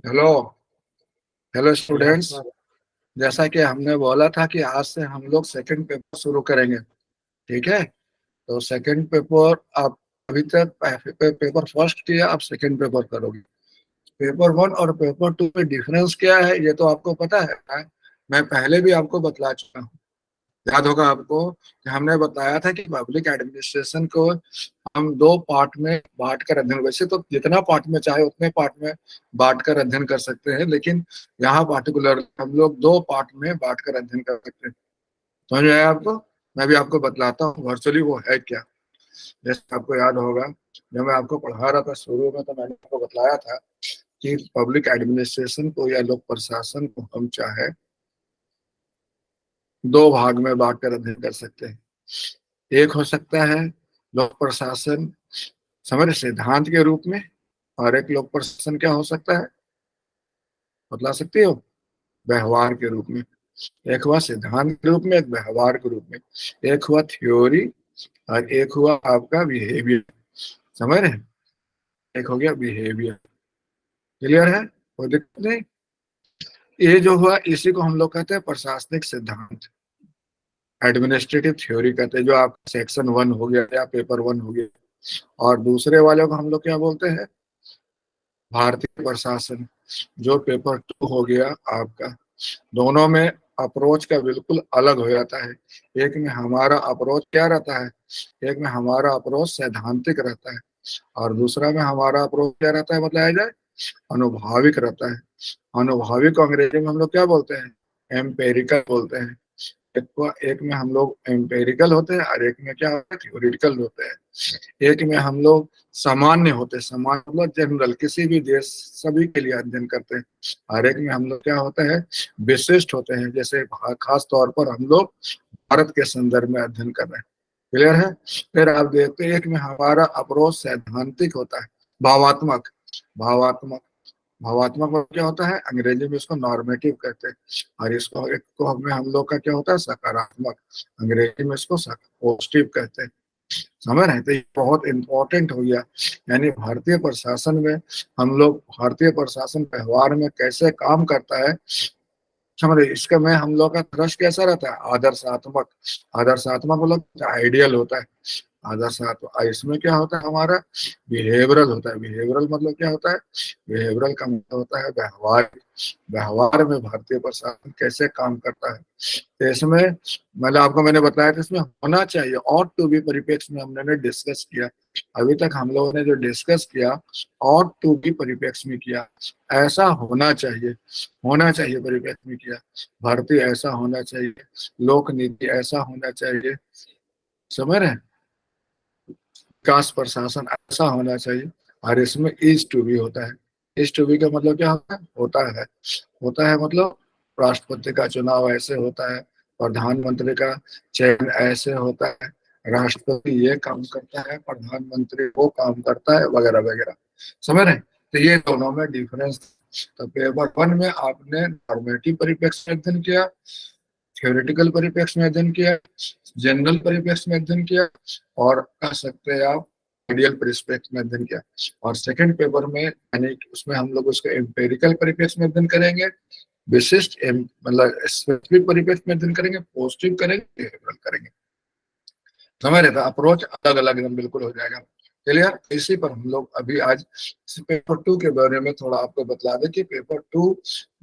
Hello. Hello yes students. Sir. जैसा कि हमने बोला था कि आज से हम लोग सेकंड पेपर शुरू करेंगे। ठीक है। तो सेकंड पेपर आप अभी तक पेपर फर्स्ट किया, आप सेकंड पेपर करोगे। पेपर वन और पेपर टू में डिफरेंस क्या है ये तो आपको पता है ना? मैं पहले भी आपको बतला चुका हूँ। याद होगा आपको कि हमने बताया था कि पब्लिक एडमिनिस्ट्रेशन को हम दो पार्ट में बांट कर अध्ययन, वैसे तो जितना पार्ट में चाहे उतने पार्ट में बांट कर अध्ययन कर सकते हैं, लेकिन यहाँ पार्टिकुलर हम लोग दो पार्ट में बांट कर अध्ययन कर सकते हैं। समझ में आया आपको? मैं भी आपको बतलाता हूँ वर्चुअली वो है क्या। जैसे आपको याद होगा, जब मैं आपको पढ़ा रहा था शुरू में तो मैंने आपको बतलाया था कि पब्लिक एडमिनिस्ट्रेशन को या लोक प्रशासन को हम चाहे दो भाग में बांट कर अध्ययन कर सकते हैं। एक हो सकता है लोक प्रशासन समग्र सिद्धांत के रूप में, और एक लोक प्रशासन क्या हो सकता है बतला सकते हो? व्यवहार के रूप में। एक हुआ सिद्धांत के रूप में, एक व्यवहार के रूप में। एक हुआ थ्योरी और एक हुआ आपका बिहेवियर। समझ रहे हैं? एक हो गया बिहेवियर। क्लियर है? कोई दिक्कत नहीं। ये जो हुआ इसी को हम लोग कहते हैं प्रशासनिक सिद्धांत, एडमिनिस्ट्रेटिव थ्योरी कहते हैं, जो आप सेक्शन वन हो गया या पेपर वन हो गया। और दूसरे वाले को हम लोग क्या बोलते हैं? भारतीय प्रशासन, जो पेपर टू हो गया आपका। दोनों में अप्रोच का बिल्कुल अलग हो जाता है। एक में हमारा अप्रोच क्या रहता है? एक में हमारा अप्रोच सैद्धांतिक रहता है, और दूसरा में हमारा अप्रोच क्या रहता है बताया जाए? अनुभाविक रहता है। अनुभाविक को अंग्रेजी में हम लोग क्या बोलते हैं? एम्पेरिकल बोलते हैं। एक में हम लोग एम्पेरिकल होते हैं और एक में क्या होता है? थ्योरिटिकल होते हैं। एक में हम लोग सामान्य होते हैं, सामान्य मतलब जनरल, किसी भी देश सभी के लिए अध्ययन करते हैं। और एक में हम लोग क्या होता है? विशिष्ट होते हैं, जैसे खास तौर पर हम लोग भारत के संदर्भ में अध्ययन कर रहे हैं। क्लियर है? फिर आप देखते हैं एक में हमारा अप्रोच सैद्धांतिक होता है, भावात्मक। भावात्मक भावात्मक मतलब क्या होता है? अंग्रेजी में इसको नॉर्मेटिव कहते हैं। और इसको एक को हमें हम लोग का क्या होता है? सकारात्मक। अंग्रेजी में इसको पॉजिटिव कहते हैं। समझ रहे हैं? तो ये बहुत इंपॉर्टेंट हो गया। यानी भारतीय प्रशासन में हम लोग, भारतीय प्रशासन व्यवहार में कैसे काम करता है, समझ रहे? इसका में हम लोग का थ्रस्ट कैसा रहता है? आदर्शात्मक। आदर्शात्मक मतलब आइडियल होता है। आदर्शात्मक। इसमें क्या होता है हमारा? बिहेवियरल होता है। बिहेवियरल मतलब क्या होता है? बिहेवियरल का मतलब होता है व्यवहार। व्यवहार में भारतीय प्रशासन कैसे काम करता है, तो इसमें मतलब आपको मैंने बताया था इसमें होना चाहिए। और टू बी परिप्रेक्ष्य में हमने डिस्कस किया। अभी तक हम लोगों ने जो डिस्कस किया और टू बी परिप्रेक्ष्य में किया। ऐसा होना चाहिए, होना चाहिए परिप्रेक्ष्य में किया। भारतीय ऐसा होना चाहिए, लोक नीति ऐसा होना चाहिए। समझ रहे हैं? विकास प्रशासन ऐसा होना चाहिए। और इसमें इज टू बी होता है। इज टू बी का मतलब क्या होता है? होता है। होता है मतलब राष्ट्रपति का चुनाव ऐसे होता है, प्रधानमंत्री का चयन ऐसे होता है, राष्ट्रपति ये काम करता है, प्रधानमंत्री वो काम करता है, वगैरह वगैरह। समझ रहे हैं? तो ये दोनों में डिफरेंस। तो पेपर वन में आपने नॉर्मेटिव परिप्रेक्ष्य में अध्ययन किया, थ्योरेटिकल परिप्रेक्ष्य में अध्ययन किया, जनरल परिप्रेक्ष्य में अध्ययन किया, और कह सकते हैं आप आइडियल परिप्रेक्ष्य में अध्ययन किया। और सेकंड पेपर में यानी उसमें हम लोग उसको एम्पेरिकल परिप्रेक्ष्य में अध्ययन करेंगे, विशिष्ट मतलब स्पेसिफिक परिप्रेक्ष्य में अध्ययन करेंगे, पॉजिटिव करेंगे, बिहेवियरल करेंगे। समझ रहे? अप्रोच अलग अलग एकदम बिल्कुल हो जाएगा। क्लियर? इसी पर हम लोग अभी आज पेपर टू के बारे में थोड़ा आपको बतला दें कि पेपर टू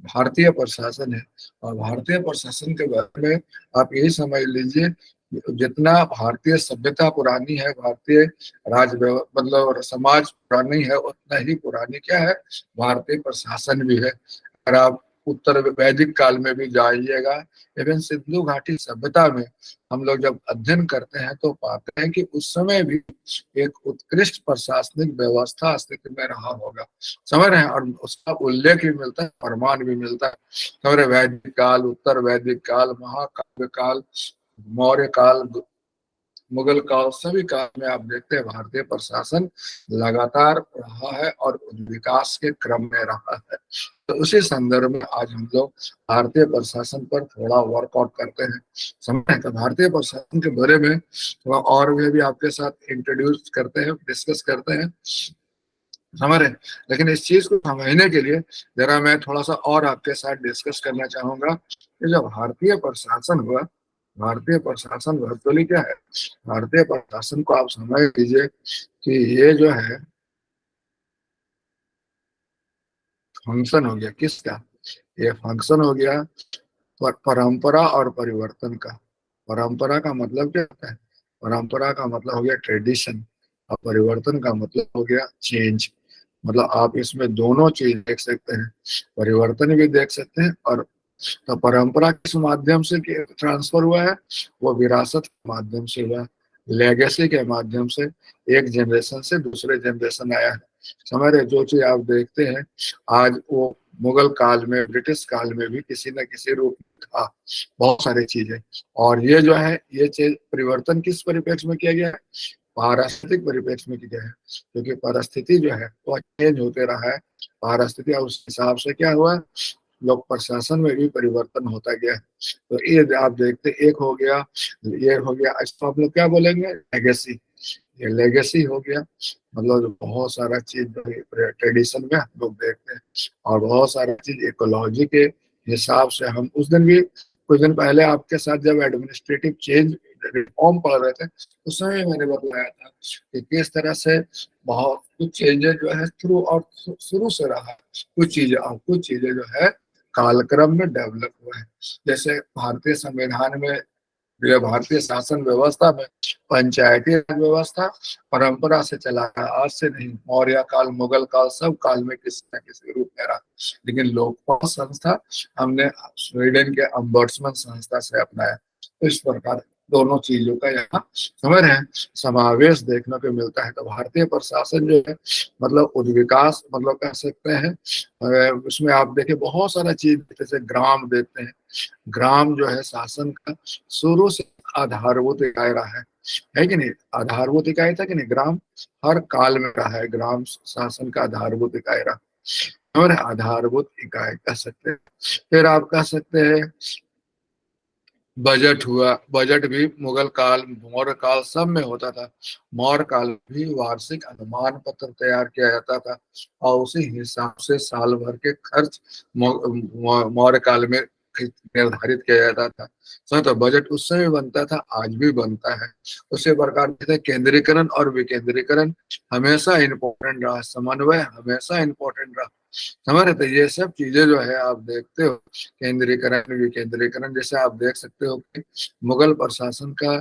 भारतीय प्रशासन है। और भारतीय प्रशासन के बारे में आप यही समझ लीजिए, जितना भारतीय सभ्यता पुरानी है, भारतीय राज मतलब समाज पुरानी है, उतना ही पुरानी क्या है? भारतीय प्रशासन भी है। अगर आप उत्तर वैदिक काल में भी जाइएगा, इवन सिंधु घाटी सभ्यता में हम लोग जब अध्ययन करते हैं तो पाते हैं कि उस समय भी एक उत्कृष्ट प्रशासनिक व्यवस्था अस्तित्व में रहा होगा। समझ रहे हैं? और उसका उल्लेख भी मिलता है, प्रमाण भी मिलता है। समझ रहे? वैदिक काल, उत्तर वैदिक काल, महाकाव्य काल, मौर्य काल, मुगल काल, सभी काल में आप देखते हैं भारतीय प्रशासन लगातार रहा है और विकास के क्रम में रहा है। तो उसी संदर्भ में आज हम लोग भारतीय प्रशासन पर थोड़ा वर्कआउट करते हैं। समझे? तो भारतीय प्रशासन के बारे में थोड़ा और भी आपके साथ इंट्रोड्यूस करते हैं, डिस्कस करते हैं। समझ रहे हैं? लेकिन इस चीज को समझने के लिए जरा मैं थोड़ा सा और आपके साथ डिस्कस करना चाहूंगा कि जब भारतीय प्रशासन हुआ, भारतीय प्रशासन वर्चुअली क्या है, भारतीय प्रशासन को आप समझ लीजिए कि ये जो है फंक्शन हो गया किसका, ये फंक्शन हो गया परंपरा और परिवर्तन का। परंपरा का मतलब क्या होता है, परंपरा का मतलब हो गया ट्रेडिशन, और परिवर्तन का मतलब हो गया चेंज। मतलब आप इसमें दोनों चीज देख सकते हैं, परिवर्तन भी देख सकते हैं। और तो परंपरा किस माध्यम से ट्रांसफर हुआ है, वो विरासत के माध्यम से हुआ है, लेगेसी के माध्यम से, एक जनरेशन से दूसरे जनरेशन आया है। समझ रहे, जो चीज आप देखते हैं आज वो मुगल काल में, ब्रिटिश काल में भी किसी न किसी रूप में था, बहुत सारी चीजें। और ये जो है ये चीज परिवर्तन किस परिप्रेक्ष्य में किया गया है, पारिस्थितिक परिप्रेक्ष्य में किया है, क्योंकि परिस्थिति जो है वो चेंज होते रहा है। पारिस्थिति उस हिसाब से क्या हुआ, लोक प्रशासन में भी परिवर्तन होता गया। तो ये आप देखते, एक हो गया, ये हो गया, इसको आप लोग क्या बोलेंगे, लेगेसी। ये लेगेसी हो गया, मतलब बहुत सारा चीज ट्रेडिशन में हम लोग देखते हैं। और बहुत सारा चीज इकोलॉजी के हिसाब से, हम उस दिन भी कुछ दिन पहले आपके साथ जब एडमिनिस्ट्रेटिव चेंज रिफॉर्म पढ़ रहे थे उस समय मैंने बताया था कि किस तरह से बहुत कुछ चेंजेस जो है थ्रू और शुरू से रहा है, कुछ चीजें और कुछ चीजें जो है कालक्रम में डेवलप हुआ है। जैसे भारतीय संविधान में, यह भारतीय शासन व्यवस्था में पंचायती राज व्यवस्था परंपरा से चला है, आज से नहीं। मौर्य काल, मुगल काल, सब काल में किसी न किसी रूप में रहा। लेकिन लोकपाल संस्था हमने स्वीडन के अम्बर्ट्समन संस्था से अपनाया। तो इस प्रकार दोनों चीजों का यहाँ समझ रहे हैं समावेश देखने को मिलता है। तो भारतीय प्रशासन जो है मतलब उद्विकास, मतलब कह सकते हैं उसमें आप देखें बहुत सारा चीज, जैसे ग्राम देते हैं, ग्राम जो है शासन का शुरू से आधारभूत इकाई रहा है कि नहीं, आधारभूत इकाई था कि नहीं, ग्राम हर काल में रहा है, ग्राम शासन का आधारभूत इकाई रहा, और आधारभूत इकाई कह सकते हैं। फिर आप कह सकते हैं बजट हुआ, बजट भी मुगल काल, मौर्य काल सब में होता था। मौर्य काल भी वार्षिक अनुमान पत्र तैयार किया जाता था और उसी हिसाब से साल भर के खर्च मौर्य काल में निर्धारित किया जाता था। तो बजट उस समय बनता था, आज भी बनता है। उसी प्रकार से केंद्रीकरण और विकेंद्रीकरण हमेशा इम्पोर्टेंट रहा, समन्वय हमेशा इम्पोर्टेंट रहा। समझ रहे, तो ये सब चीजें जो है आप देखते हो, केंद्रीकरण विकेंद्रीकरण, जैसे आप देख सकते हो कि मुगल प्रशासन का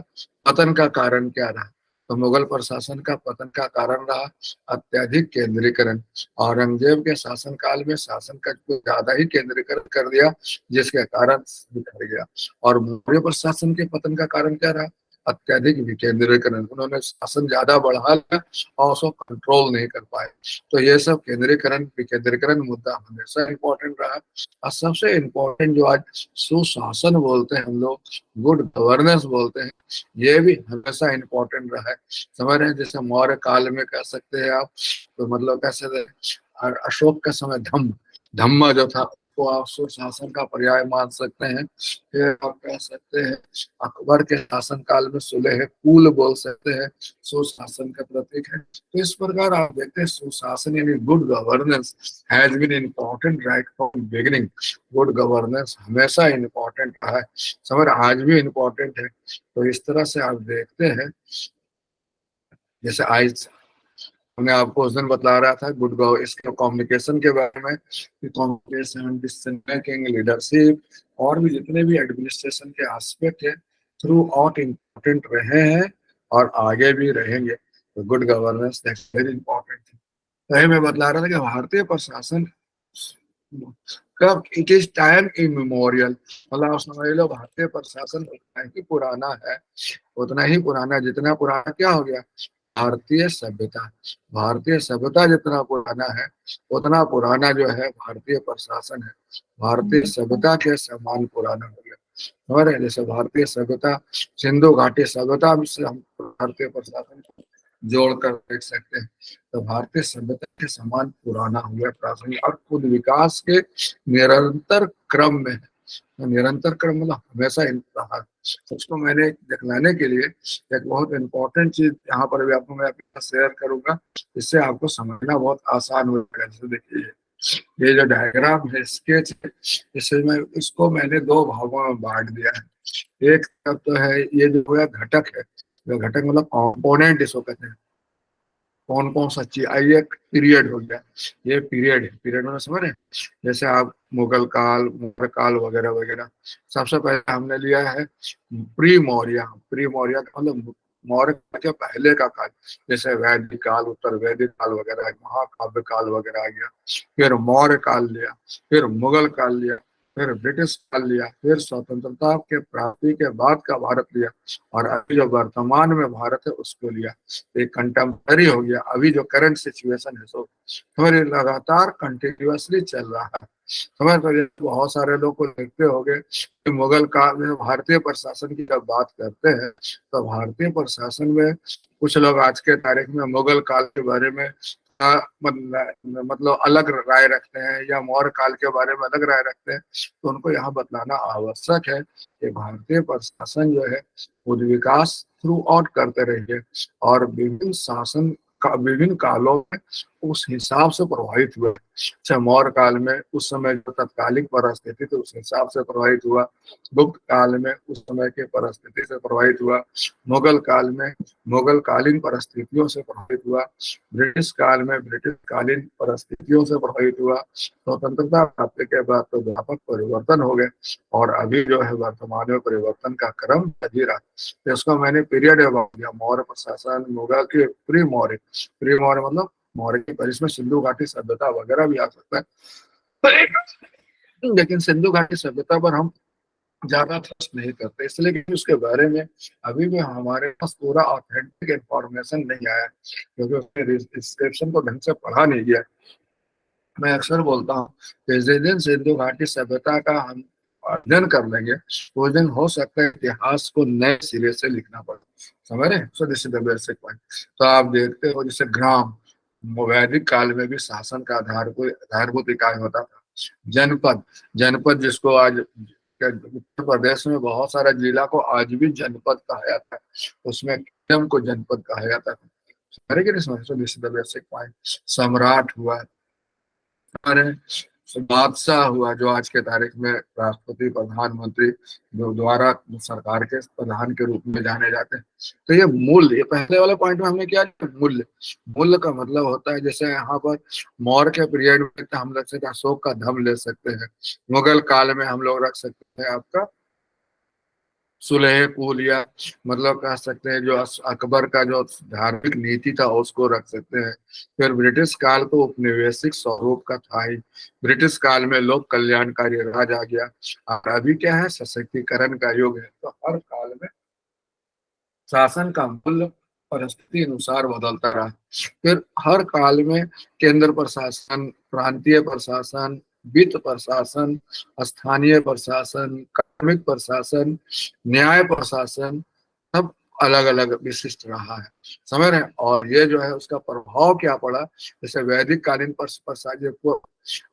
पतन का कारण क्या रहा, तो मुगल प्रशासन का पतन का कारण रहा अत्यधिक केंद्रीकरण। औरंगजेब के शासन काल में शासन का कुछ ज्यादा ही केंद्रीकरण कर दिया, जिसके कारण बिखर गया। और मौर्य प्रशासन के पतन का कारण क्या रहा, अत्यधिक विकेंद्रीकरण, उन्होंने शासन ज्यादा बढ़ा लिया और उसको कंट्रोल नहीं कर पाए। तो ये सब केंद्रीकरण विकेंद्रीकरण मुद्दा हमेशा इम्पोर्टेंट रहा। और सबसे इम्पोर्टेंट जो आज सुशासन बोलते हैं हम लोग, गुड गवर्नेंस बोलते हैं, ये भी हमेशा इम्पोर्टेंट रहा है। समझ रहे हैं, जैसे मौर्य काल में कह सकते हैं आप, तो मतलब कैसे अशोक के समय धम्म जो था वो आप सुशासन का पर्याय मान सकते हैं। फिर आप कह सकते हैं अकबर के शासन काल में सुलह कुल बोल सकते हैं, सुशासन का प्रतीक है। तो इस प्रकार आप देखते हैं सुशासन यानी good governance has been important right from beginning. Good governance हमेशा इम्पोर्टेंट रहा है, समझ, आज भी इम्पोर्टेंट है। तो इस तरह से आप देखते हैं, जैसे आज हमने आपको उस दिन बता रहा था गुड गव इसके कम्युनिकेशन के बारे में, कि कम्युनिकेशन, डिसीजन मेकिंग, लीडरशिप और भी जितने भी एडमिनिस्ट्रेशन के एस्पेक्ट है थ्रू आउट इम्पोर्टेंट रहे हैं और आगे भी रहेंगे। तो good governance that's very important. तो मैं बतला रहा था कि भारतीय प्रशासन कब, इट इज टाइम इमेमोरियल, मतलब आप समझ लो भारतीय प्रशासन उतना ही पुराना है, उतना ही पुराना, जितना पुराना क्या हो गया, भारतीय सभ्यता। भारतीय सभ्यता जितना पुराना है उतना पुराना जो है भारतीय प्रशासन है, भारतीय सभ्यता के समान पुराना हो गया। समझ रहे हैं, जैसे भारतीय सभ्यता सिंधु घाटी सभ्यता से हम भारतीय प्रशासन को जोड़ कर देख सकते हैं। तो भारतीय सभ्यता के समान पुराना हो गया प्रशासन, और खुद विकास के निरंतर क्रम में है। निरंतर क्रम मतलब हमेशा रहा। उसको मैंने दिखलाने के लिए एक बहुत इंपॉर्टेंट चीज यहाँ पर भी आपको मैं शेयर करूंगा, इससे आपको समझना बहुत आसान हो जाएगा। जैसे देखिए ये जो डायग्राम है, स्केच है, इसको मैंने दो भागों में बांट दिया है। एक तरफ तो है ये जो है घटक है, जो घटक मतलब कॉम्पोनेंट इसको कहते हैं, कौन कौन सा चीज आई, एक पीरियड हो गया, ये पीरियड है। पीरियड में समझ रहे हैं, जैसे आप मुगल काल, मौर्य काल वगैरह वगैरह। सबसे पहले हमने लिया है प्री मौर्य। प्री मौर्य का मतलब मौर्य के पहले का काल, जैसे वैदिक काल, उत्तर वैदिक काल वगैरह, महाकाव्य काल वगैरह आ गया। फिर मौर्य काल लिया, फिर मुगल काल लिया, फिर ब्रिटिश काल लिया, फिर स्वतंत्रता के प्राप्ति के बाद का भारत लिया, और अभी जो वर्तमान में भारत है उसको लिया। एक कंटेम्पररी हो गया, अभी जो करंट सिचुएशन है सो हमारे लगातार कंटिन्यूअसली चल रहा है। समझ पर बहुत सारे लोग को देखते होंगे कि मुगल काल में भारतीय प्रशासन की जब बात करते हैं तो भारतीय प्रशासन में कुछ लोग आज के तारीख में मुगल काल के बारे में मतलब अलग राय रखते हैं, या मौर्य काल के बारे में अलग राय रखते हैं। तो उनको यहाँ बतलाना आवश्यक है कि भारतीय प्रशासन जो है वो विकास थ्रू आउट करते रहिए, और विभिन्न शासन का विभिन्न कालों में उस हिसाब से प्रभावित हुए। अच्छा, मौर्य काल में उस समय जो तत्कालिक परिस्थिति थी उस हिसाब से प्रभावित हुआ, गुप्त काल में उस समय के परिस्थिति से प्रभावित हुआ, मुगल काल में मुगल कालीन परिस्थितियों से प्रभावित हुआ, ब्रिटिश काल में ब्रिटिश कालीन परिस्थितियों से प्रभावित हुआ। स्वतंत्रता प्राप्ति के बाद तो व्यापक परिवर्तन हो गए, और अभी जो है वर्तमान में परिवर्तन का क्रम जारी रहा। तो इसको मैंने पीरियड दिया, मौर्य प्रशासन, मुगल के प्री मौर्य। प्री मौर्य मतलब मौर्य की पर, इसमें सिंधु घाटी सभ्यता वगैरह भी आ सकता है, लेकिन सिंधु घाटी सभ्यता पर हम ज्यादा ट्रस्ट नहीं करते, इसलिए कि उसके बारे में अभी भी हमारे पास पूरा ऑथेंटिक इंफॉर्मेशन नहीं आया, क्योंकि उसने डिस्क्रिप्शन को ढंग से पढ़ा नहीं गया। मैं अक्सर बोलता हूँ कि जिस दिन सिंधु घाटी सभ्यता का हम अध्ययन कर लेंगे उस दिन हो सकता है इतिहास को नए सिरे से लिखना पड़े। समझ रहे, so this is the basic point. तो आप देखते हो जैसे ग्राम, वैदिक काल में भी शासन का आधारभूत इकाई होता था। जनपद, जनपद जिसको आज उत्तर प्रदेश में बहुत सारा जिला को आज भी जनपद कहा जाता है, उसमें किंगडम को जनपद कहा जाता था। अरे कि नहीं समझ, so this is the basic point. सम्राट हुआ, अरे बादशाह हुआ, जो आज के तारीख में राष्ट्रपति प्रधानमंत्री जो द्वारा सरकार के प्रधान के रूप में जाने जाते हैं। तो ये मूल्य, ये पहले वाले पॉइंट में हमने क्या, मूल्य। मूल्य का मतलब होता है, जैसे यहाँ पर मौर्य के पीरियड में हम रख सकते हैं अशोक का धम ले सकते हैं, मुगल काल में हम लोग रख सकते हैं आपका सुलह कुल, या मतलब कह सकते हैं जो अकबर का जो धार्मिक नीति था उसको रख सकते हैं। फिर ब्रिटिश काल तो उपनिवेशिक स्वरूप का था ही, ब्रिटिश काल में लोक कल्याणकारी राज आ गया, और अभी क्या है, सशक्तिकरण का युग है। तो हर काल में शासन का मूल्य परिस्थिति अनुसार बदलता रहा। फिर हर काल में केंद्र प्रशासन, प्रांतीय प्रशासन, वित्त प्रशासन, स्थानीय प्रशासन, कार्मिक प्रशासन, न्याय प्रशासन, सब अलग अलग विशिष्ट रहा है। समझ रहे हैं, और ये जो है उसका प्रभाव क्या पड़ा, जैसे वैदिक कालीन प्रशासन को,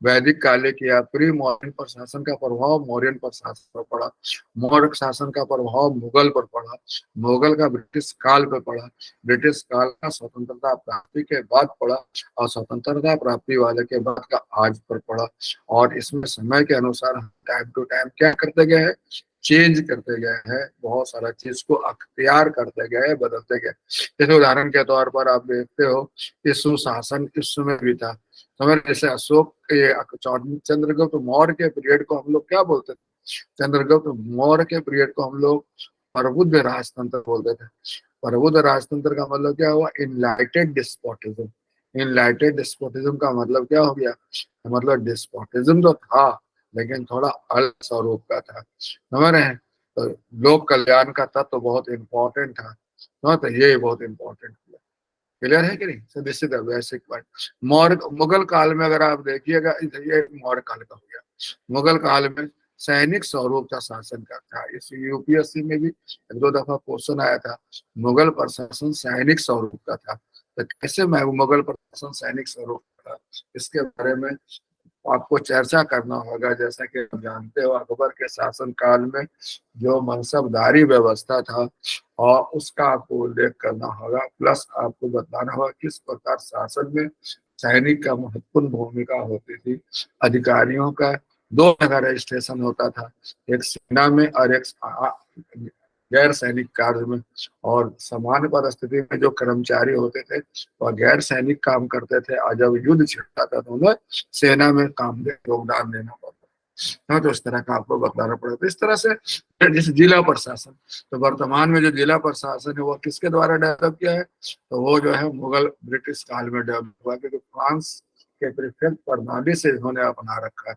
वैदिक काले की या प्री मौर्यन प्रशासन का प्रभाव मौर्यन प्रशासन पर पड़ा, मौर्य शासन का प्रभाव मुगल पर पड़ा, मुगल का ब्रिटिश काल पर पड़ा, ब्रिटिश काल का स्वतंत्रता प्राप्ति के बाद पड़ा, और स्वतंत्रता प्राप्ति वाले के बाद का आज पर पड़ा। और इसमें समय के अनुसार टाइम टू टाइम क्या करते गए हैं, चेंज करते गए हैं, बहुत सारा चीज को अख्तियार करते गए, बदलते गए। जैसे उदाहरण के तौर पर आप देखते हो कि सुशासन इस समय भी था। समझ, जैसे अशोक चंद्रगुप्त मौर्य के पीरियड को हम लोग क्या बोलते थे, चंद्रगुप्त मौर्य के पीरियड को हम लोग प्रबुद्ध राजतंत्र बोलते थे। प्रबुद्ध राजतंत्र का मतलब क्या हुआ, इनलाइटेड डिस्पोटिज्म। इनलाइटेड डिस्पोटिज्म का मतलब क्या हो गया, मतलब डिस्पोटिज्म तो था लेकिन थोड़ा अलग स्वरूप का था। समझ रहे हैं, तो लोक कल्याण का तत्व तो बहुत इंपॉर्टेंट था। तो ये बहुत इंपॉर्टेंट, क्लियर है कि नहीं। So this is the basic point. Maurya Mughal काल में अगर आप देखिएगा, ये मौर्य काल का हो गया। मुगल काल में सैनिक स्वरूप का शासन का था, इस यूपीएससी में भी एक दो दफा क्वेश्चन आया था, मुगल प्रशासन सैनिक स्वरूप का था। तो कैसे मैं मुगल प्रशासन सैनिक स्वरूप का था, इसके बारे में आपको चर्चा करना होगा। जैसा कि आप जानते हो अकबर के शासन काल में जो मनसबदारी व्यवस्था था और उसका आपको उल्लेख करना होगा, प्लस आपको बताना होगा किस प्रकार शासन में सैनिक का महत्वपूर्ण भूमिका होती थी। अधिकारियों का दो जगह रजिस्ट्रेशन होता था, एक सेना में और एक गैर सैनिक कार्य में। और सामान्य परिस्थिति में जो कर्मचारी होते थे वह गैर सैनिक काम करते थे, और जब युद्ध छिड़ता था तो उन्हें सेना में काम में योगदान देना पड़ता। हाँ, तो इस तरह का आपको बताना पड़ेगा। तो इस तरह से जैसे जिला प्रशासन, तो वर्तमान में जो जिला प्रशासन है वो किसके द्वारा डेवलप किया है, तो वो जो है मुगल ब्रिटिश काल में डेवलप हुआ, क्योंकि फ्रांस के प्रीफेक्ट प्रणाली से इन्होंने अपना रखा है।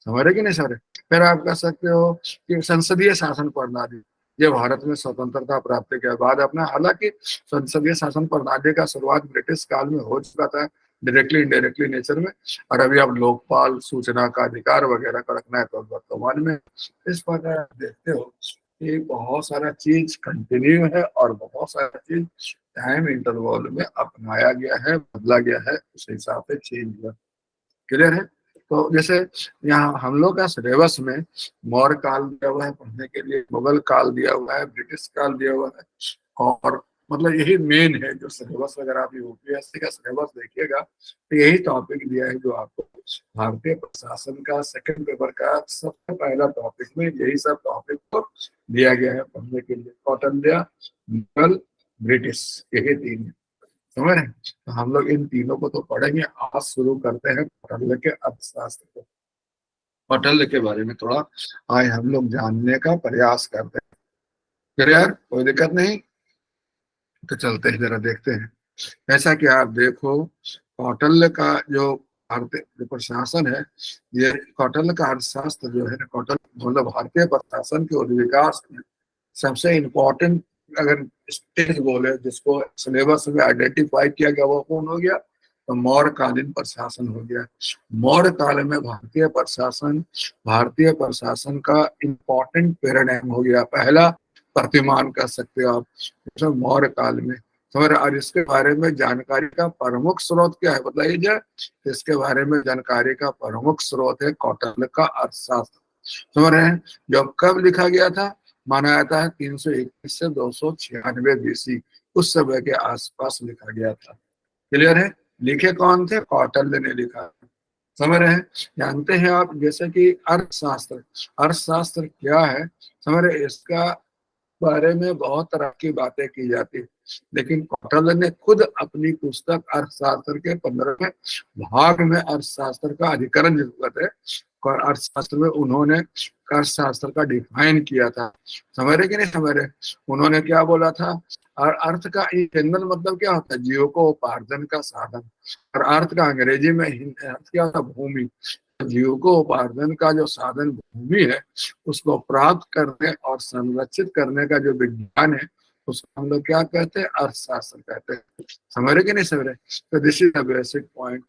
समझ रहे कि नहीं समझ रहे। फिर आप कह सकते हो कि संसदीय शासन प्रणाली, ये भारत में स्वतंत्रता प्राप्ति के बाद अपना, हालांकि संसदीय शासन प्रणाली का शुरुआत ब्रिटिश काल में हो चुका था डायरेक्टली इनडायरेक्टली नेचर में, और अभी अब लोकपाल, सूचना का अधिकार वगैरह का रखना है। तो वर्तमान में इस प्रकार आप देखते हो कि बहुत सारा चीज कंटिन्यू है और बहुत सारा चीज टाइम इंटरवल में अपनाया गया है, बदला गया है, उस हिसाब से चेंज हुआ। क्लियर है। तो जैसे यहाँ हम लोग का सिलेबस में मौर्य काल दिया हुआ है पढ़ने के लिए, मुगल काल दिया हुआ है, ब्रिटिश काल दिया हुआ है, और मतलब यही मेन है जो सिलेबस। अगर आप यूपीएससी का सिलेबस देखिएगा तो यही टॉपिक दिया है जो आपको भारतीय प्रशासन का सेकंड पेपर का सबसे पहला टॉपिक में यही सब टॉपिक को दिया गया है पढ़ने के लिए। कौटिल्य, मुगल, ब्रिटिश, यही तीन है। समझ रहे हैं। तो हम लोग इन तीनों को तो पढ़ेंगे। आज शुरू करते हैं कौटिल्य के अर्थशास्त्र को। कौटिल्य के बारे में थोड़ा आज हम लोग जानने का प्रयास करते हैं। फिर यार कोई दिक्कत नहीं, तो चलते हैं जरा देखते हैं। ऐसा कि आप देखो कौटिल्य का जो भारतीय जो प्रशासन है, ये कौटिल्य का अर्थशास्त्र जो है, कौटिल्य मतलब भारतीय प्रशासन के विकास में सबसे इम्पोर्टेंट अगर स्टेज बोले जिसको सिलेबस में आइडेंटिफाई किया गया, वो कौन हो गया, तो मौर्य कालीन प्रशासन हो गया। मौर्य काल में भारतीय प्रशासन का इम्पोर्टेंट पैराडाइम हो गया, पहला प्रतिमान कर सकते हो आप तो मौर्य काल में। समझ। और इसके बारे में जानकारी का प्रमुख स्रोत क्या है बताइए जाए। इसके बारे में जानकारी का प्रमुख स्रोत है कौटिल्य का अर्थशास्त्र। समझ रहे हैं। जो कब लिखा गया था, माना जाता है 321 से 296 बीसी, उस समय के आसपास लिखा गया था। क्लियर है। लिखे कौन थे, कौटिल्य ने लिखा। समझ रहे हैं। जानते हैं आप जैसे कि अर्थशास्त्र, अर्थशास्त्र क्या है, समझ रहे। इसका बारे में बहुत तरह की बातें की जाती, लेकिन कौटिल्य ने खुद अपनी पुस्तक अर्थशास्त्र के 15वें भाग में अर्थशास्त्र का अधिकरण जिसको कहते हैं, अर्थशास्त्र में उन्होंने अर्थशास्त्र का डिफाइन किया था। समझ रहे कि नहीं समझ रहे। उन्होंने क्या बोला था, और अर्थ का इन जनरल मतलब क्या होता है, जीविकोपार्जन का साधन। और अर्थ का अंग्रेजी में अर्थ क्या होता है, भूमि। जीविकोपार्जन का जो साधन भूमि है, उसको प्राप्त करने और संरक्षित करने का जो विज्ञान है, उसको हम लोग क्या कहते हैं, अर्थशास्त्र कहते हैं। समझ रहे कि नहीं समझ रहे। तो this is the basic point.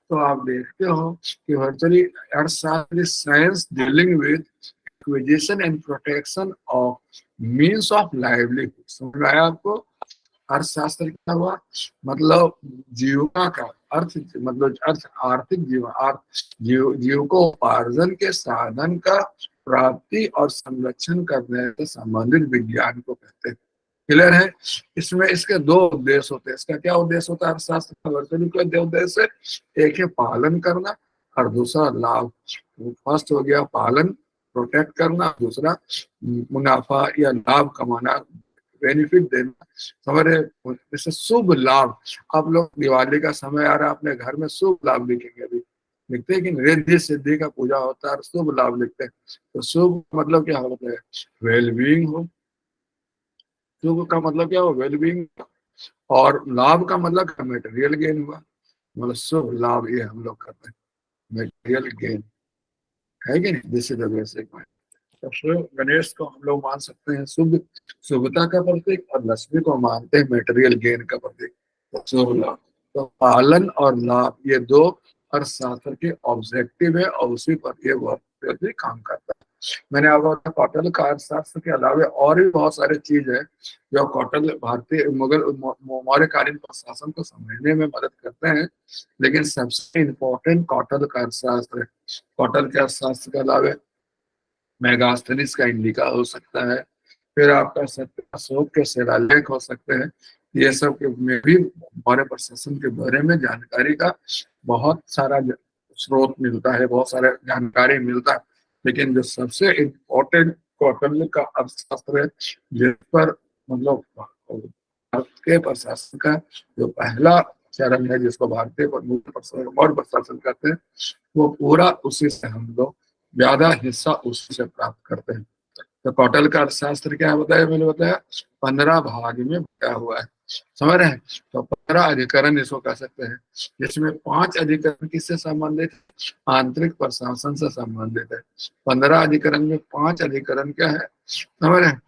तो आप देखते हो कि वर्चुअली अर्थशास्त्र is science dealing with acquisition and protection of means of livelihood. समझ में आया आपको। अर्थशास्त्र क्या हुआ, मतलब जीविका का अर्थ, मतलब अर्थ आर्थिक जीव को उपार्जन के साधन का प्राप्ति और संरक्षण करने से संबंधित विज्ञान को कहते हैं। क्लियर है। इसमें इसके दो उद्देश्य होते हैं। इसका क्या उद्देश्य होता है अर्थशास्त्र का, वर्तनी का दो उद्देश्य है, एक है पालन करना और दूसरा लाभ। फर्स्ट हो गया पालन, प्रोटेक्ट करना, दूसरा मुनाफा या लाभ कमाना, बेनिफिट देना। समझ रहे। जैसे शुभ लाभ, आप लोग दिवाली का समय आ रहा है, अपने घर में शुभ लाभ लिखेंगे, अभी लिखते हैं कि रिद्धि सिद्धि का पूजा होता है, शुभ लाभ लिखते हैं। तो शुभ मतलब क्या होता है, वेलबींग हो। शुभ का मतलब क्या हो, वेलबींग। और लाभ का मतलब मेटेरियल गेन हुआ, मतलब शुभ लाभ ये हम लोग करते हैं, मेटेरियल गेन है कि नहीं। This is the basic point. तो गणेश को हम लोग मान सकते हैं शुभ, शुभता का प्रतीक, और लक्ष्मी को मानते हैं मेटेरियल गेन का प्रतीक, तो शुभ लाभ। तो पालन और लाभ ये दो अर्थशास्त्र के ऑब्जेक्टिव है, और उसी पर ये वर्क भी काम करता है। मैंने आपको बताया कौटिल्य का अर्थशास्त्र के अलावा और भी बहुत सारे चीज है जो कौटिल्य भारतीय मौर्यकालीन प्रशासन को समझने में मदद करते हैं, लेकिन सबसे इम्पोर्टेंट कौटिल्य का अर्थशास्त्र है। कौटिल्य के अर्थशास्त्र के अलावा मेगास्थनीज का इंडिका हो सकता है, फिर आपका सत्य अशोक के शिलालेख हो सकते हैं। ये सब के में भी मौर्य प्रशासन के बारे में जानकारी का बहुत सारा स्रोत मिलता है, बहुत सारे जानकारी मिलता है। लेकिन जो सबसे इम्पोर्टेंट कौटिल्य का अर्थशास्त्र है, जिस पर मतलब भारत के प्रशासन का जो पहला चरण है, जिसको भारतीय मौर्य प्रशासन कहते हैं, वो पूरा उसी से हम लोग ज्यादा हिस्सा उसी से प्राप्त करते हैं। तो कौटिल्य का अर्थशास्त्र क्या बताया, मैंने बताया 15 भाग में बटा हुआ है, समझ रहे हैं। तो 15 अधिकरण इसको कह सकते हैं, जिसमें 5 अधिकरण किससे संबंधित, आंतरिक प्रशासन से संबंधित है। 15 अधिकरण में 5 अधिकरण क्या है, समझ रहे हैं।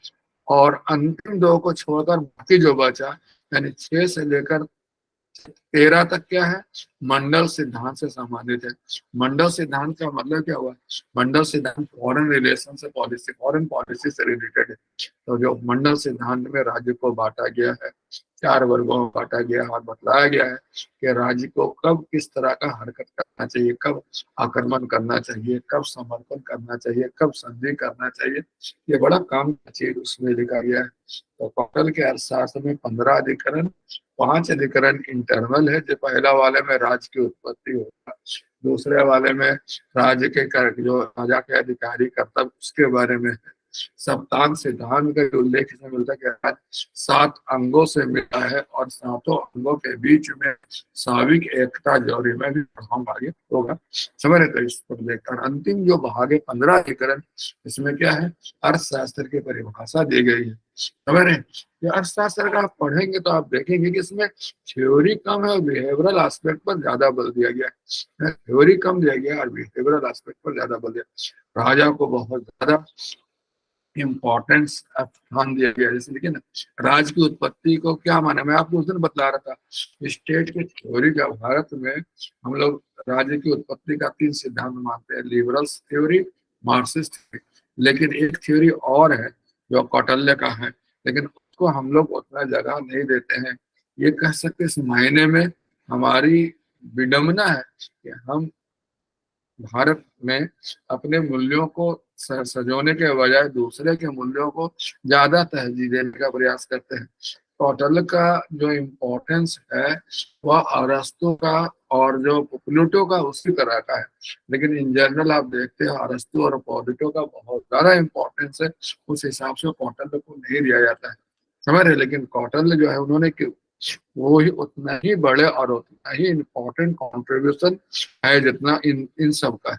और अंतिम 2 को छोड़कर बाकी जो बचा, यानी 6 से लेकर 13 तक क्या है, मंडल सिद्धांत से संबंधित है। मंडल सिद्धांत का मतलब क्या हुआ, मंडल सिद्धांत फॉरेन रिलेशन से पॉलिसी, फॉरेन पॉलिसी से रिलेटेड है। तो जो मंडल सिद्धांत में राज्य को बांटा गया है, 4 वर्गों में बांटा गया है और बताया गया है कि राज्य को कब किस तरह का हरकत करना चाहिए, कब आक्रमण करना चाहिए, कब समर्पण करना चाहिए, कब संधि करना चाहिए, ये बड़ा काम का चीज उसमें लिखा गया है। तो कौटिल्य के अर्थशास्त्र में 15 अधिकरण, 5 अधिकरण इंटरनल है, जो पहला वाले में राज्य की उत्पत्ति होगा, दूसरे वाले में राज्य के जो राजा के अधिकारी कर्तव्य उसके बारे में है। सप्तांग सिद्धांत का उल्लेख इसमें मिलता है कि राज्य 7 अंगों से मिला है और 7 अंगों के बीच में साविक एकता जोड़ी में भी हम आगे होगा, समझ रहे। तो इस पर देखकर अंतिम जो भाग है 15 अधिकरण, इसमें क्या है, अर्थशास्त्र की परिभाषा दी गई है, समझ रहे। ये अर्थशास्त्र का आप पढ़ेंगे तो आप देखेंगे कि इसमें थ्योरी कम है और बिहेवियरल एस्पेक्ट पर ज्यादा बल दिया गया है। थ्योरी कम दिया गया और बिहेवियरल एस्पेक्ट पर ज्यादा बल दिया। राजा को बहुत ज्यादा इम्पोर्टेंस स्थान दिया गया। जैसे देखिए ना, राज की उत्पत्ति को क्या माना, मैं आपको उस दिन बतला रहा था, स्टेट की थ्योरी का भारत में हम लोग राज्य की उत्पत्ति का 3 सिद्धांत मानते हैं, लिबरल थ्योरी, मार्क्सिस्ट थ्योरी। लेकिन एक थ्योरी और है जो कौटिल्य का है, लेकिन उसको हम लोग उतना जगह नहीं देते हैं। ये कह सकते इस महीने में हमारी विडम्बना है कि हम भारत में अपने मूल्यों को सजोने के बजाय दूसरे के मूल्यों को ज्यादा तरजीह देने का प्रयास करते हैं। कौटिल्य का जो इम्पोर्टेंस है वह अरस्तु का और जो प्लूटो का उसी तरह का है, लेकिन इन जनरल आप देखते हैं अरस्तु और प्लूटो का बहुत ज्यादा इम्पोर्टेंस है, उस हिसाब से कौटिल्य को नहीं दिया जाता है, समझ रहे। लेकिन कौटिल्य जो है उन्होंने वो ही उतना ही बड़े और उतना ही इम्पोर्टेंट कॉन्ट्रीब्यूशन है जितना इन सब का है।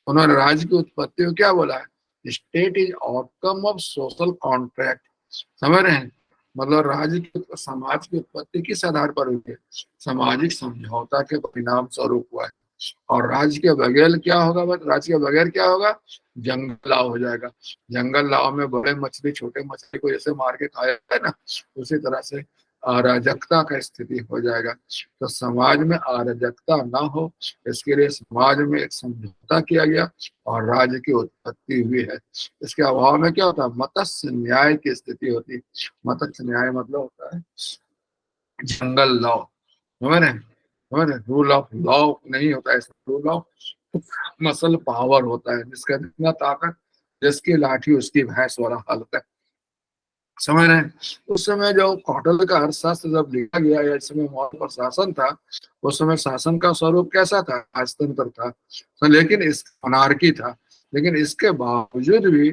उन्होंने राज्य की उत्पत्ति को क्या बोला है, state is outcome of social contract, समझ रहे हैं। मतलब राज्य की समाज की उत्पत्ति किस आधार पर हुई है, सामाजिक समझौता के परिणाम स्वरूप हुआ है। और राज्य के बगैर क्या होगा, बस राज्य के बगैर क्या होगा, जंगल लाव हो जाएगा। जंगल लाव में बड़े मछली छोटे मछली को जैसे मार के खाया है ना, उसी तरह से अराजकता का स्थिति हो जाएगा। तो समाज में अराजकता ना हो, इसके लिए समाज में एक समझौता किया गया और राज्य की उत्पत्ति हुई है। इसके अभाव में क्या होता है, मत्स्य न्याय की स्थिति होती है। मत्स्य न्याय मतलब होता है जंगल लॉ, समझ रहे हैं, रूल ऑफ लॉ नहीं होता है, रूल ऑफ मसल पावर होता है, जिसका जितना ताकत जिसकी लाठी उसकी भैंस वाला हालत है, समझ रहे हैं। उस समय जो कौटिल्य का अर्थशास्त्र जब लिखा गया या इस समय मौर्य प्रशासन था, उस समय शासन का स्वरूप कैसा था, राजतंत्र था, तो लेकिन इस अनार्की था। लेकिन इसके बावजूद भी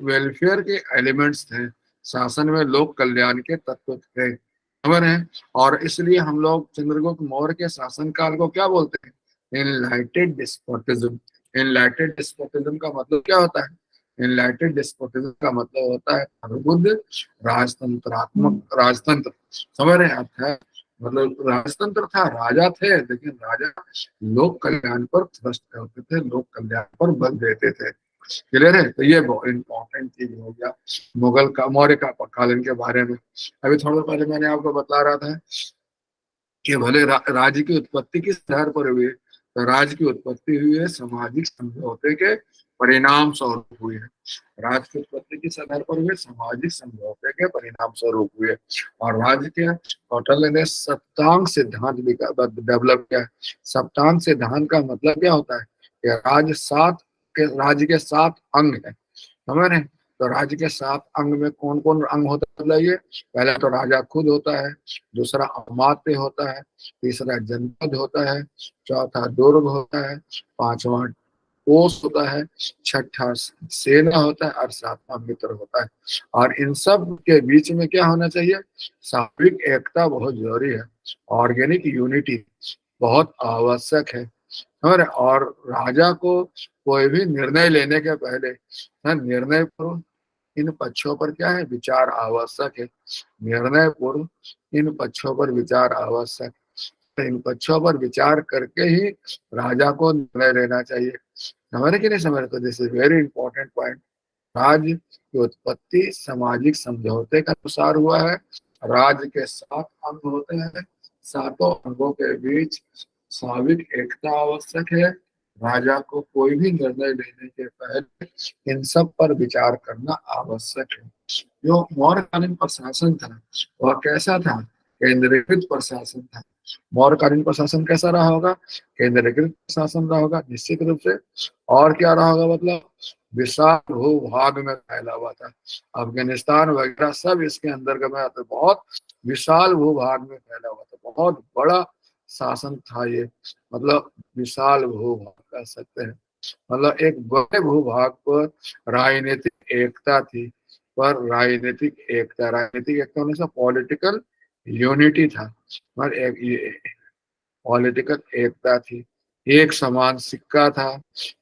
वेलफेयर के एलिमेंट्स थे, शासन में लोक कल्याण के तत्व थे, समझ रहे हैं। और इसलिए हम लोग चंद्रगुप्त मौर्य के शासनकाल को क्या बोलते हैं, एनलाइटेड डिस्पोटिज्म। एनलाइटेड डिस्पोटिज्म का मतलब क्या होता है, एनलाइटेड डिस्पोटिज्म का मतलब होता है प्रबुद्ध राजतंत्रात्मक राजतंत्र, समझ रहे हैं। है मतलब राजतंत्र था, राजा थे, लेकिन राजा लोक कल्याण पर थ्रस्ट करते थे, लोक कल्याण पर बल देते थे, क्लियर है। तो ये बहुत इंपॉर्टेंट चीज हो गया मुगल का मौर्य का कालीन के बारे में। अभी थोड़ा पहले मैंने आपको बता रहा था कि भले राज्य की उत्पत्ति किस आधार पर हुई, तो राज्य की उत्पत्ति हुई है सामाजिक समझौते के परिणाम स्वरूप हुई है। राज्य की उत्पत्ति किस आधार पर हुई है? सामाजिक समझौते के परिणाम स्वरूप हुई है। और राज्य के कौटिल्य ने सप्तांग सिद्धांत डेवलप किया है। सप्तांग सिद्धांत का मतलब क्या होता है? कि राज्य के 7 अंग है, समझ रहे हैं? तो राज्य के 7 अंग में कौन कौन अंग होता है बताइए? पहला तो राजा खुद होता है, दूसरा अमात्य होता है, तीसरा जनपद होता है, चौथा दुर्ग होता है, पांचवा कोष होता है, छठा सेना होता है और सातवां मित्र होता है। और इन सब के बीच में क्या होना चाहिए? सार्विक एकता बहुत जरूरी है। ऑर्गेनिक यूनिटी बहुत आवश्यक है। और राजा को कोई भी निर्णय लेने के पहले निर्णय पूर्व इन पक्षों पर क्या है? विचार आवश्यक है। निर्णय पूर्व इन पक्षों पर विचार आवश्यक। तो इन पक्षों पर विचार करके ही राजा को निर्णय लेना चाहिए। समझ रहे कि नहीं समझ रहे? तो this is very important point. राज्य की उत्पत्ति सामाजिक समझौते का अनुसार हुआ है। राज्य के 7 अंग होते हैं, सातों अंगों के बीच स्वाभाविक एकता आवश्यक है। राजा को कोई भी निर्णय लेने के पहले इन सब पर विचार करना आवश्यक है। जो मौर्यकालीन प्रशासन था वह कैसा था? केंद्रीकृत प्रशासन था। मौर्यकालीन प्रशासन कैसा रहा होगा? केंद्रीकृत प्रशासन रहा होगा निश्चित रूप से। और क्या रहा होगा? मतलब विशाल भूभाग में फैला हुआ था। अफगानिस्तान वगैरह सब इसके अंतर्गत में आता, बहुत विशाल भूभाग में फैला हुआ था, बहुत बड़ा शासन था ये। मतलब विशाल भूभाग कह सकते हैं। मतलब एक बड़े भूभाग पर राजनीतिक एकता थी। पर राजनीतिक एकता होने से पॉलिटिकल यूनिटी था। और एक पॉलिटिकल एकता थी। एक समान सिक्का था।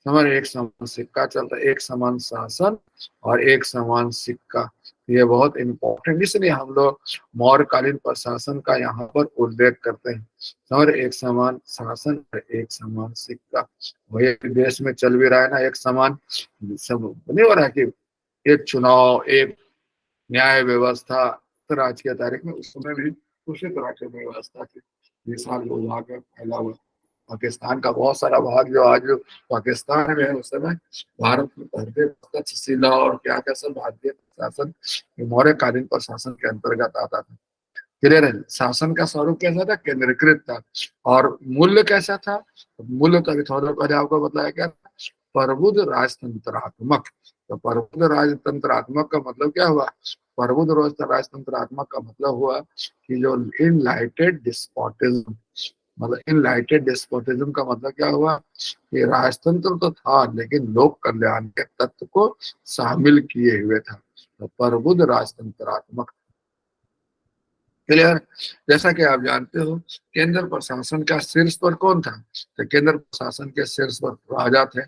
हमारे एक समान सिक्का चलता, एक समान शासन और एक समान सिक्का। ये बहुत इंपॉर्टेंट, इसलिए हम लोग मौर्यकालीन प्रशासन का यहाँ पर उल्लेख करते हैं। और एक समान शासन और एक समान सिक्का वही देश में चल भी रहा है ना। एक समान सब नहीं हो रहा है कि एक चुनाव, एक न्याय व्यवस्था। तो आज की तारीख में उस समय भी उसी तरह की व्यवस्था थी। विशाल भूभाग में फैला हुआ पाकिस्तान का बहुत सारा भाग जो आज पाकिस्तान में है, उस समय भारत में पहले तक्षशिला और क्या क्या सब भारतीय प्रशासन मौर्यकालीन प्रशासन के अंतर्गत आता था। क्लियर है? शासन का स्वरूप कैसा था? केंद्रीकृत था। और मूल्य कैसा था? मूल्य तो अभी थोड़ा पहले आपको बताया क्या था? प्रबुद्ध राजतंत्रात्मक। तो प्रबुद्ध राजतंत्रात्मक का मतलब क्या हुआ? प्रबुद्ध राजतंत्रात्मक का मतलब हुआ कि जो इनलाइटेड डिस्पोटिज्म, मतलब इनलाइटेड डिस्पोटिज्म का मतलब क्या हुआ? कि राजतंत्र तो था लेकिन लोक कल्याण के तत्व को शामिल किए हुए था। तो प्रबुद्ध राजतंत्रात्मक। क्लियर? जैसा कि आप जानते हो केंद्र प्रशासन का शीर्ष पर कौन था? तो केंद्र प्रशासन के शीर्ष पर राजा थे,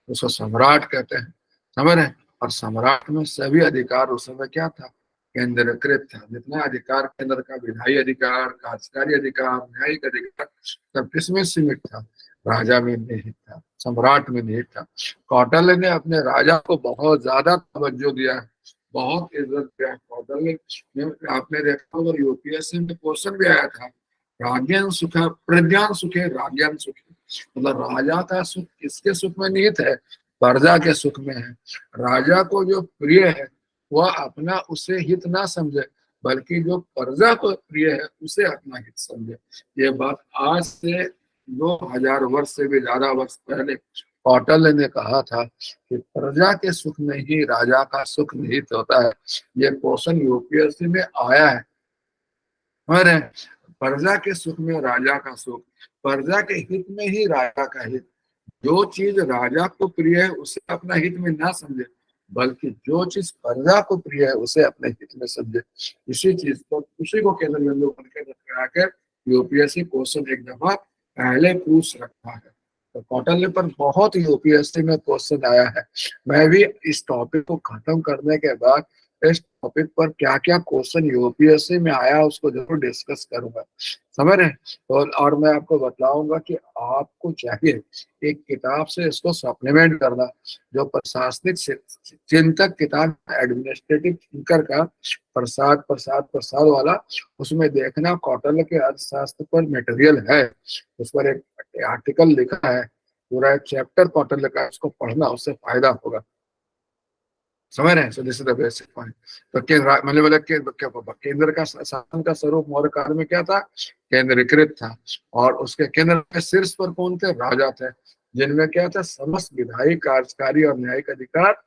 उसको सम्राट कहते हैं। समझ रहे? और सम्राट में सभी अधिकार उस समय क्या था? केंद्रीकृत था। जितना अधिकार केंद्र का, विधायी अधिकार, कार्यकारी अधिकार, न्यायिक अधिकार, सब किसमें सीमित था? राजा में निहित था, सम्राट में निहित था। कौटिल्य ने अपने राजा को बहुत ज्यादा तवज्जो दिया है, बहुत इज्जत दिया है। कौटिल्य आपने देखा होगा यूपीएससी में क्वेश्चन भी आया था, राज्ञान सुख प्रज्ञान सुखे राज्ञान सुखे। मतलब राजा का सुख किसके सुख में निहित है? प्रजा के सुख में है। राजा को जो प्रिय है वह अपना उसे हित ना समझे, बल्कि जो प्रजा को प्रिय है उसे अपना हित समझे। ये बात आज से 2000 वर्ष से भी ज्यादा वर्ष पहले कौटिल्य ने कहा था कि प्रजा के सुख में ही राजा का सुख निहित होता है। ये क्वेश्चन यूपीएससी में आया है। और प्रजा के सुख में राजा का सुख, प्रजा के हित में ही राजा का हित। जो चीज राजा को प्रिय है उसे अपना हित में ना समझे, बल्कि जो चीज प्रजा को प्रिय है उसे अपने हित में समझे। इसी चीज को, उसी को केंद्र बिंदु बनाकर यूपीएससी क्वेश्चन एक दफा पहले पूछ रखा है। तो कौटिल्य पर बहुत यूपीएससी में क्वेश्चन आया है। मैं भी इस टॉपिक को खत्म करने के बाद इस टॉपिक पर क्या क्या क्वेश्चन यूपीएससी में आया उसको जरूर डिस्कस करूंगा। समझ रहे? और मैं आपको बताऊंगा कि आपको चाहिए एक किताब से इसको सप्लीमेंट करना, जो प्रशासनिक चिंतक किताब एडमिनिस्ट्रेटिव थिंकर का प्रसाद वाला, उसमें देखना कौटिल्य के अर्थशास्त्र पर मटेरियल है। उस पर एक आर्टिकल लिखा है, पूरा एक चैप्टर क्वार्टर लिखा है, उसको पढ़ना, उससे फायदा होगा। समझ रहे हैं? So this is the basic point. तो केंद्र मतलब बोले केंद्र का शासन का स्वरूप मौर्य काल में क्या था? केंद्रीकृत था। और उसके केंद्र के शीर्ष पर कौन थे? राजा थे, जिनमें क्या था? समस्त विधायी, कार्यकारी और न्यायिक अधिकार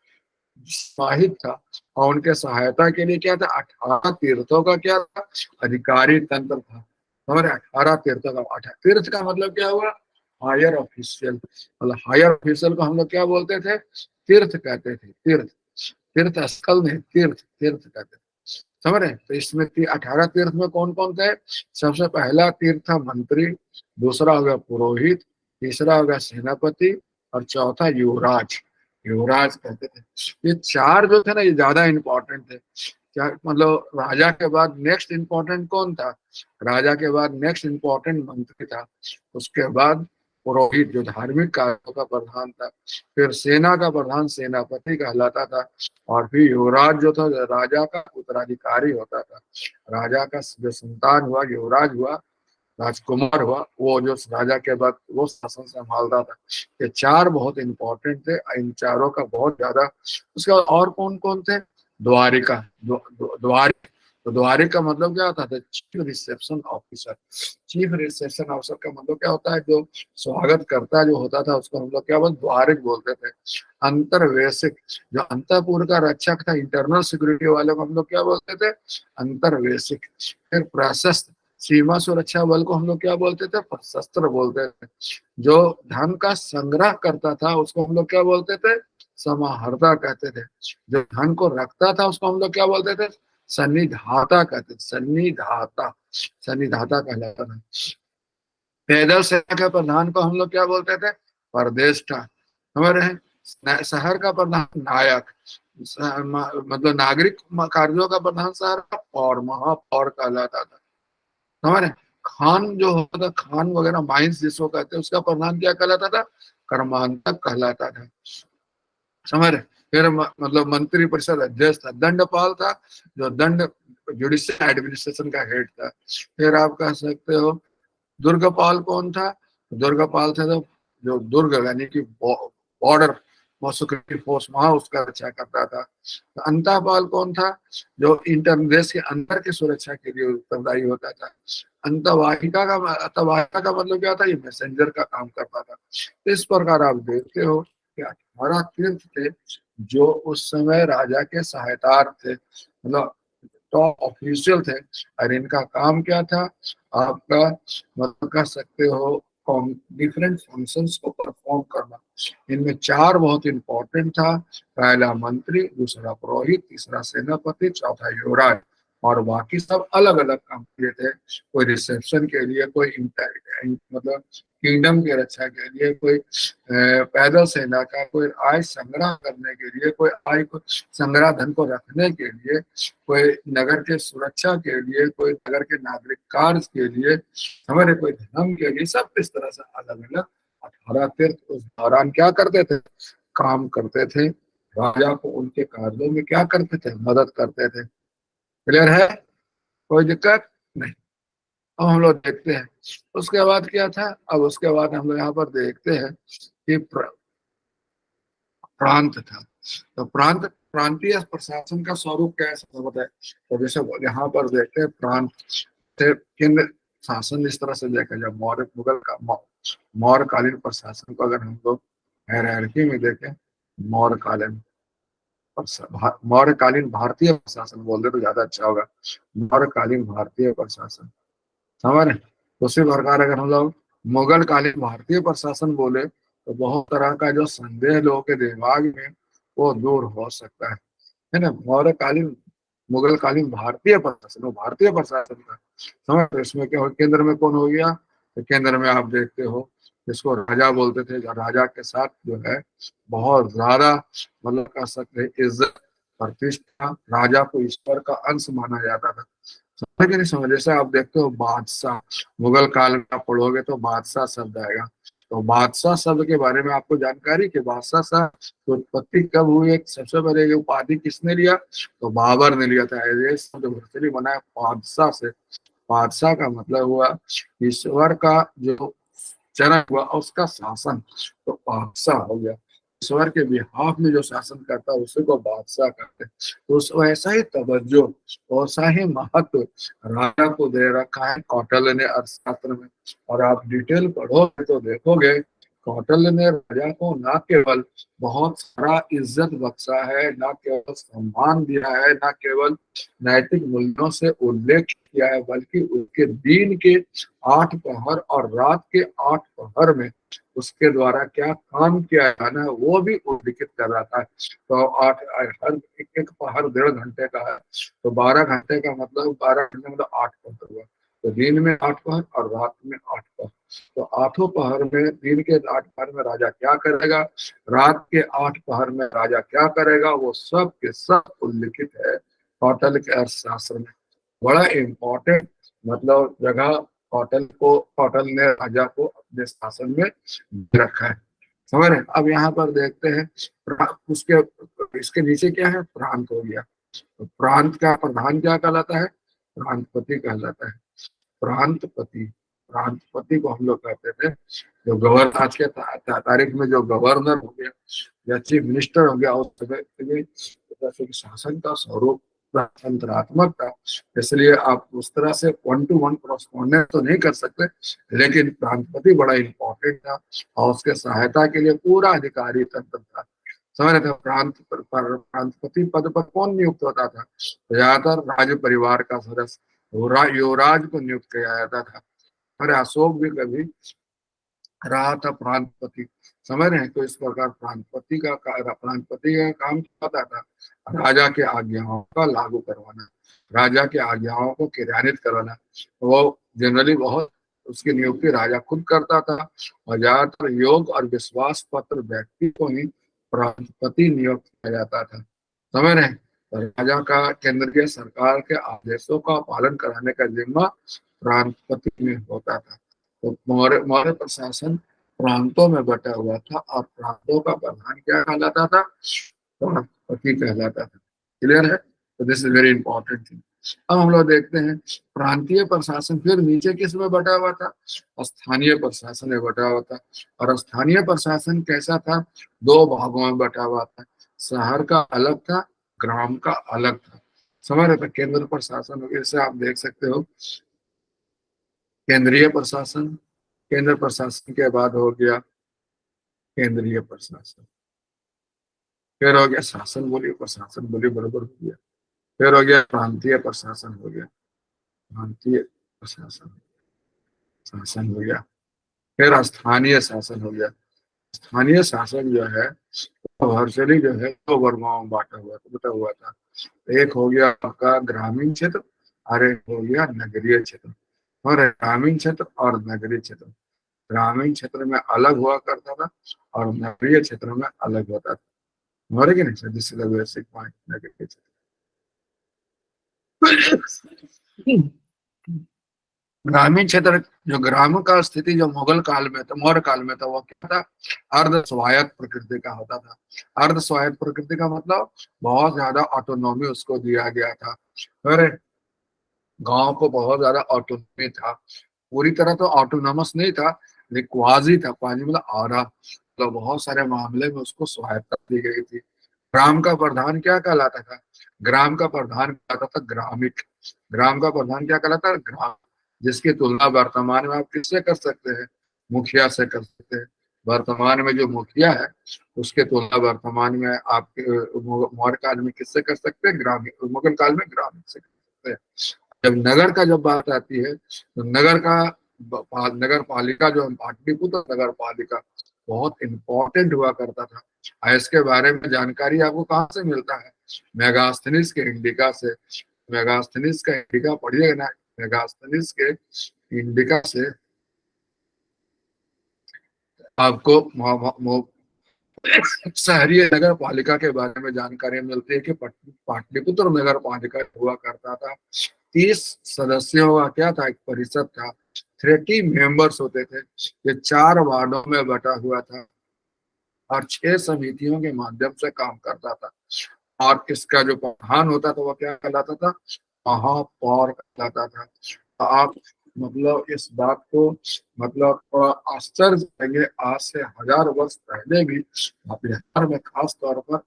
समाहित था। और उनके सहायता के लिए क्या था? 18 तीर्थों का क्या था? अधिकारी तंत्र था। समझ रहे? 18 तीर्थों का। 18 तीर्थ का मतलब क्या हुआ? Higher official. मतलब हायर ऑफिशियल को हम लोग क्या बोलते थे? तीर्थ कहते थे। तीर्थ, तीर्थ स्थल नहीं, तीर्थ, तीर्थ कहते थे। समझ रहे? तो इसमें 18 तीर्थ में कौन कौन थे? सबसे पहला तीर्थ था मंत्री, दूसरा हो गया पुरोहित, तीसरा हो गया सेनापति, और चौथा युवराज। युवराज कहते थे। ये चार जो थे ना, ये ज्यादा इंपॉर्टेंट थे। क्या मतलब, राजा के बाद नेक्स्ट इंपॉर्टेंट कौन था? राजा के बाद नेक्स्ट इंपॉर्टेंट मंत्री था। उसके बाद पुरोहित, जो धार्मिक कार्यों का प्रधान था। फिर सेना का प्रधान सेनापति कहलाता था। और फिर युवराज जो था, राजा का उत्तराधिकारी होता था। राजा का जो संतान हुआ, युवराज हुआ, राजकुमार हुआ, वो जो राजा के बाद वो शासन संभालता था। ये चार बहुत इंपॉर्टेंट थे, इन चारों का बहुत ज्यादा। उसके बाद और कौन कौन थे? द्वारिका, द्वारिक। तो द्वारिक का मतलब क्या होता है? Chief reception officer. Chief reception officer का मतलब क्या होता है? जो स्वागत करता जो होता था, उसको हम लोग क्या बोलते? द्वारिक बोलते थे। अंतर्वेशिक, जो अंतपुर का रक्षक था, इंटरनल सिक्योरिटी वाले को हम लोग क्या बोलते थे? अंतर्वेशिक। फिर प्रशस्त, सीमा सुरक्षा बल को हम लोग क्या बोलते थे? सशस्त्र बोलते थे। जो धन का संग्रह करता था, उसको हम लोग क्या बोलते थे? समाहर्ता कहते थे। जो धन को रखता था, उसको हम लोग क्या बोलते थे? सन्निधाता कहते थे। सन्निधाता, सन्निधाता कहलाता था। पैदल सेना के प्रधान को हम लोग क्या बोलते थे? परदेष्टा। समझ रहे हैं? शहर का प्रधान नायक, मतलब नागरिक कार्यों का प्रधान शहर का पौर, महापौर कहलाता था। समझ रहे? खान जो होता था, खान वगैरह माइंस जिसको कहते हैं, उसका प्रधान क्या कहलाता था? कर्मांतक कहलाता था। समझ रहे? फिर मतलब मंत्री परिषद अध्यक्ष था। दंडपाल था, जो दंड जुडिशियल एडमिनिस्ट्रेशन का हेड था। फिर आप कह सकते हो दुर्गपाल कौन था? दुर्गपाल थे तो जो दुर्ग यानी कि बॉर्डर सिक्योरिटी फोर्स, वहां उसका रक्षा करता था। तो अंतःपाल कौन था? जो इंटर देश के अंदर की सुरक्षा के लिए उत्तरदायी होता था। अंतवाहिका का मतलब क्या था? ये मैसेंजर का काम करता था। इस प्रकार आप देखते हो कि 18 तीर्थ थे, जो उस समय राजा के सहायतार थे, मतलब टॉप ऑफिशियल थे। और इनका काम क्या था? आपका मतलब कह सकते हो डिफरेंट फंक्शंस को परफॉर्म करना। इनमें चार बहुत इंपॉर्टेंट था। पहला मंत्री, दूसरा पुरोहित, तीसरा सेनापति, चौथा युवराज। और बाकी सब अलग अलग काम किए थे। कोई रिसेप्शन के लिए, कोई मतलब किंगडम की रक्षा के लिए, कोई पैदल सेना का, कोई आय संग्रह करने के लिए, कोई आय को संग्रह धन को रखने के लिए, कोई नगर के सुरक्षा के लिए, कोई नगर के नागरिक कार्य के लिए, हमारे कोई धर्म के लिए, सब इस तरह से अलग अलग 18 तीर्थ उस दौरान क्या करते थे? काम करते थे। राजा को उनके कार्यों में क्या करते थे? मदद करते थे। क्लियर है? कोई दिक्कत नहीं। अब हम लोग देखते हैं उसके बाद क्या था। अब उसके बाद हम लोग यहाँ पर देखते हैं कि प्रांत था। तो प्रांतीय प्रशासन का स्वरूप कैसा होता है? तो जैसे यहाँ पर देखते हैं प्रांत थे, केंद्र शासन। इस तरह से देखा जाए मौर्य मुगल का मौर्य कालीन प्रशासन को अगर हम लोग हायरार्की में देखें, मौर्य कालीन मौर्य कालीन भारतीय प्रशासन बोल दे तो ज्यादा अच्छा होगा। मौर्य कालीन भारतीय प्रशासन, समझ रहे? उसी प्रकार अगर हम लोग मुगल कालीन भारतीय प्रशासन बोले तो बहुत तरह का जो संदेह लोगों के दिमाग में वो दूर हो सकता है ना? मौर्य कालीन मुगल कालीन भारतीय प्रशासन, वो भारतीय प्रशासन था। समझ रहे? इसमें क्या हो, केंद्र में कौन हो गया? तो केंद्र में आप देखते हो जिसको राजा बोलते थे। राजा के साथ जो है बहुत ज्यादा मतलब कह सकते हैं इज्जत, प्रतिष्ठा, राजा को ईश्वर का अंश माना जाता था। समझ के नहीं समझ? जैसे आप देखते हो बादशाह, मुगल काल में आप पढ़ोगे तो बादशाह शब्द आएगा। तो बादशाह शब्द के बारे में आपको जानकारी कि बादशाह शाह की उत्पत्ति कब हुई, एक सबसे पहले ये उपाधि किसने लिया? तो बाबर ने लिया था। ये शब्द भर्तरी बना है बादशाह से। बादशाह का मतलब हुआ ईश्वर का जो चरण हुआ और उसका शासन तो बादशाह हो गया। ईश्वर के बिहाफ में जो शासन करता है उसी को बादशाह कहते हैं। तो उस वैसा ही तवज्जो, वैसा ही महत्व राजा को दे रखा है कौटिल्य ने अर्थशास्त्र में। और आप डिटेल पढ़ोगे तो देखोगे कौटिल्य ने राजा को न केवल बहुत सारा इज्जत बख्शा है, न केवल सम्मान दिया है, न केवल नैतिक मूल्यों से उल्लेख किया है, बल्कि उसके दिन के 8 पहर और रात के 8 पहर में उसके द्वारा क्या काम किया जाना है वो भी उल्लिखित कर रहा था। तो 8 हर एक पहर 1.5 घंटे का है, तो 12 घंटे का मतलब 12 घंटे मतलब 8 पहर हुआ। तो दिन में 8 पहर और रात में 8 पहर। तो 8 पहर में, दिन के 8 पहर में राजा क्या करेगा, रात के 8 पहर में राजा क्या करेगा, वो सब के सब उल्लिखित है कौटिल्य के अर्थशास्त्र में। बड़ा इम्पोर्टेंट मतलब जगह कौटिल्य ने राजा को अपने शासन में रखा है। समझ रहे। अब यहाँ पर देखते हैं उसके इसके नीचे क्या है, प्रांत हो गया। तो प्रांत का प्रधान क्या कहलाता है, प्रांतपति कहलाता है। प्रांतपति, प्रांतपति को हम लोग कहते थे जो गवर्नर, आज के तारीख में जो गवर्नर हो गया या चीफ मिनिस्टर हो गया, उस समय शासन का स्वरूप तंत्रात्मक था। इसलिए आप उस तरह से 1-to-1 कॉरेस्पॉन्डेंस तो नहीं कर सकते, लेकिन प्रांतपति बड़ा इंपॉर्टेंट था और उसके सहायता के लिए पूरा अधिकारी तंत्र था। समझ रहे थे। प्रांतपति पद पर कौन नियुक्त होता था, ज्यादातर राज परिवार का सदस्य युवराज को नियुक्त किया जाता था। अरे अशोक भी कभी रहा था प्रांतपति। समझ रहे हैं। तो इस प्रकार प्रांतपति का काम क्या होता था, राजा के आज्ञाओं का लागू करवाना, राजा के आज्ञाओं को क्रियान्वित करवाना। वो जनरली बहुत उसकी नियुक्ति राजा खुद करता था और ज्यादातर योग और विश्वास पत्र व्यक्ति को ही प्रांतपति नियुक्त किया जाता था। समझ रहे हैं। तो राजा का केंद्रीय सरकार के आदेशों का पालन कराने का जिम्मा प्रांतपति में होता था। तो मौर्य प्रशासन प्रांतों में बटा हुआ था और प्रांतों का प्रधान क्या कहलाता था, प्रांतपति कहलाता था। क्लियर है। तो this is very important thing. अब हम लोग देखते हैं प्रांतीय प्रशासन फिर नीचे किस में बटा हुआ था, स्थानीय प्रशासन में बटा हुआ था। और स्थानीय प्रशासन कैसा था, 2 भागों में बटा हुआ था। शहर का अलग था, ग्राम का अलग था। समझ रहे थे। केंद्र प्रशासन जैसे आप देख सकते हो, केंद्रीय प्रशासन, केंद्र प्रशासन के बाद हो गया केंद्रीय प्रशासन, फिर हो गया शासन बोली, प्रशासन बोली बराबर हो गया, फिर हो गया प्रांतीय प्रशासन हो गया, प्रांतीय प्रशासन शासन हो गया, फिर स्थानीय शासन हो गया। स्थानीय शासन जो है वर्चुअली जो है 2 वर्गों में बटा हुआ था। एक हो गया आपका ग्रामीण क्षेत्र और एक हो गया नगरीय क्षेत्र। और ग्रामीण क्षेत्र और नगरीय क्षेत्र, ग्रामीण क्षेत्र में अलग हुआ करता था और नगरीय क्षेत्र में अलग होता था। हो कि नहीं, this is the basic point. नगरीय क्षेत्र, ग्रामीण क्षेत्र, जो ग्राम का स्थिति जो मुगल काल में था, मौर्य काल में था, वो क्या था, अर्ध स्वायत्त प्रकृति का होता था। अर्ध स्वायत्त प्रकृति का मतलब बहुत ज्यादा ऑटोनॉमी उसको दिया गया था। अरे गांव को बहुत ज्यादा ऑटोनॉमी था, पूरी तरह तो ऑटोनॉमस नहीं था, लेकिन क्वाजी था। क्वाजी मतलब आधा, तो बहुत सारे मामले में उसको स्वायत्तता दी गई थी। ग्राम का प्रधान क्या कहलाता था, ग्राम का प्रधान कहलाता था ग्रामिक। ग्राम का प्रधान क्या कहलाता है, ग्राम, जिसकी तुलना वर्तमान में आप किससे कर सकते हैं, मुखिया से कर सकते हैं। वर्तमान में जो मुखिया है उसके तुलना वर्तमान में आपके मौर्य काल में किससे कर सकते हैं, ग्रामीण, मुगल काल में ग्रामीण से कर सकते हैं। जब नगर का जब बात आती है तो नगर पालिका जो पाटलिपुत्र नगर पालिका बहुत इंपॉर्टेंट हुआ करता था। इसके बारे में जानकारी आपको कहाँ से मिलता है, मेगास्थनीज के इंडिका से। मेगास्थनीज का इंडिका पढ़िएगा ना, मेगास्थनीज के इंडिका से आपको शहरी नगर पालिका के बारे में जानकारी मिलती है कि पाटलिपुत्र नगर पालिका हुआ करता था। 30 सदस्यों का क्या था, एक परिषद था। 30 मेंबर्स होते थे। ये 4 वार्डों में बटा हुआ था और 6 समितियों के माध्यम से काम करता था। और इसका जो प्रधान होता था वो क्या कहलाता था, महापौर कहलाता था। आप मतलब इस बात को मतलब थोड़ा आश्चर्य करेंगे, आज से 1000 वर्ष पहले भी बिहार में खास तौर पर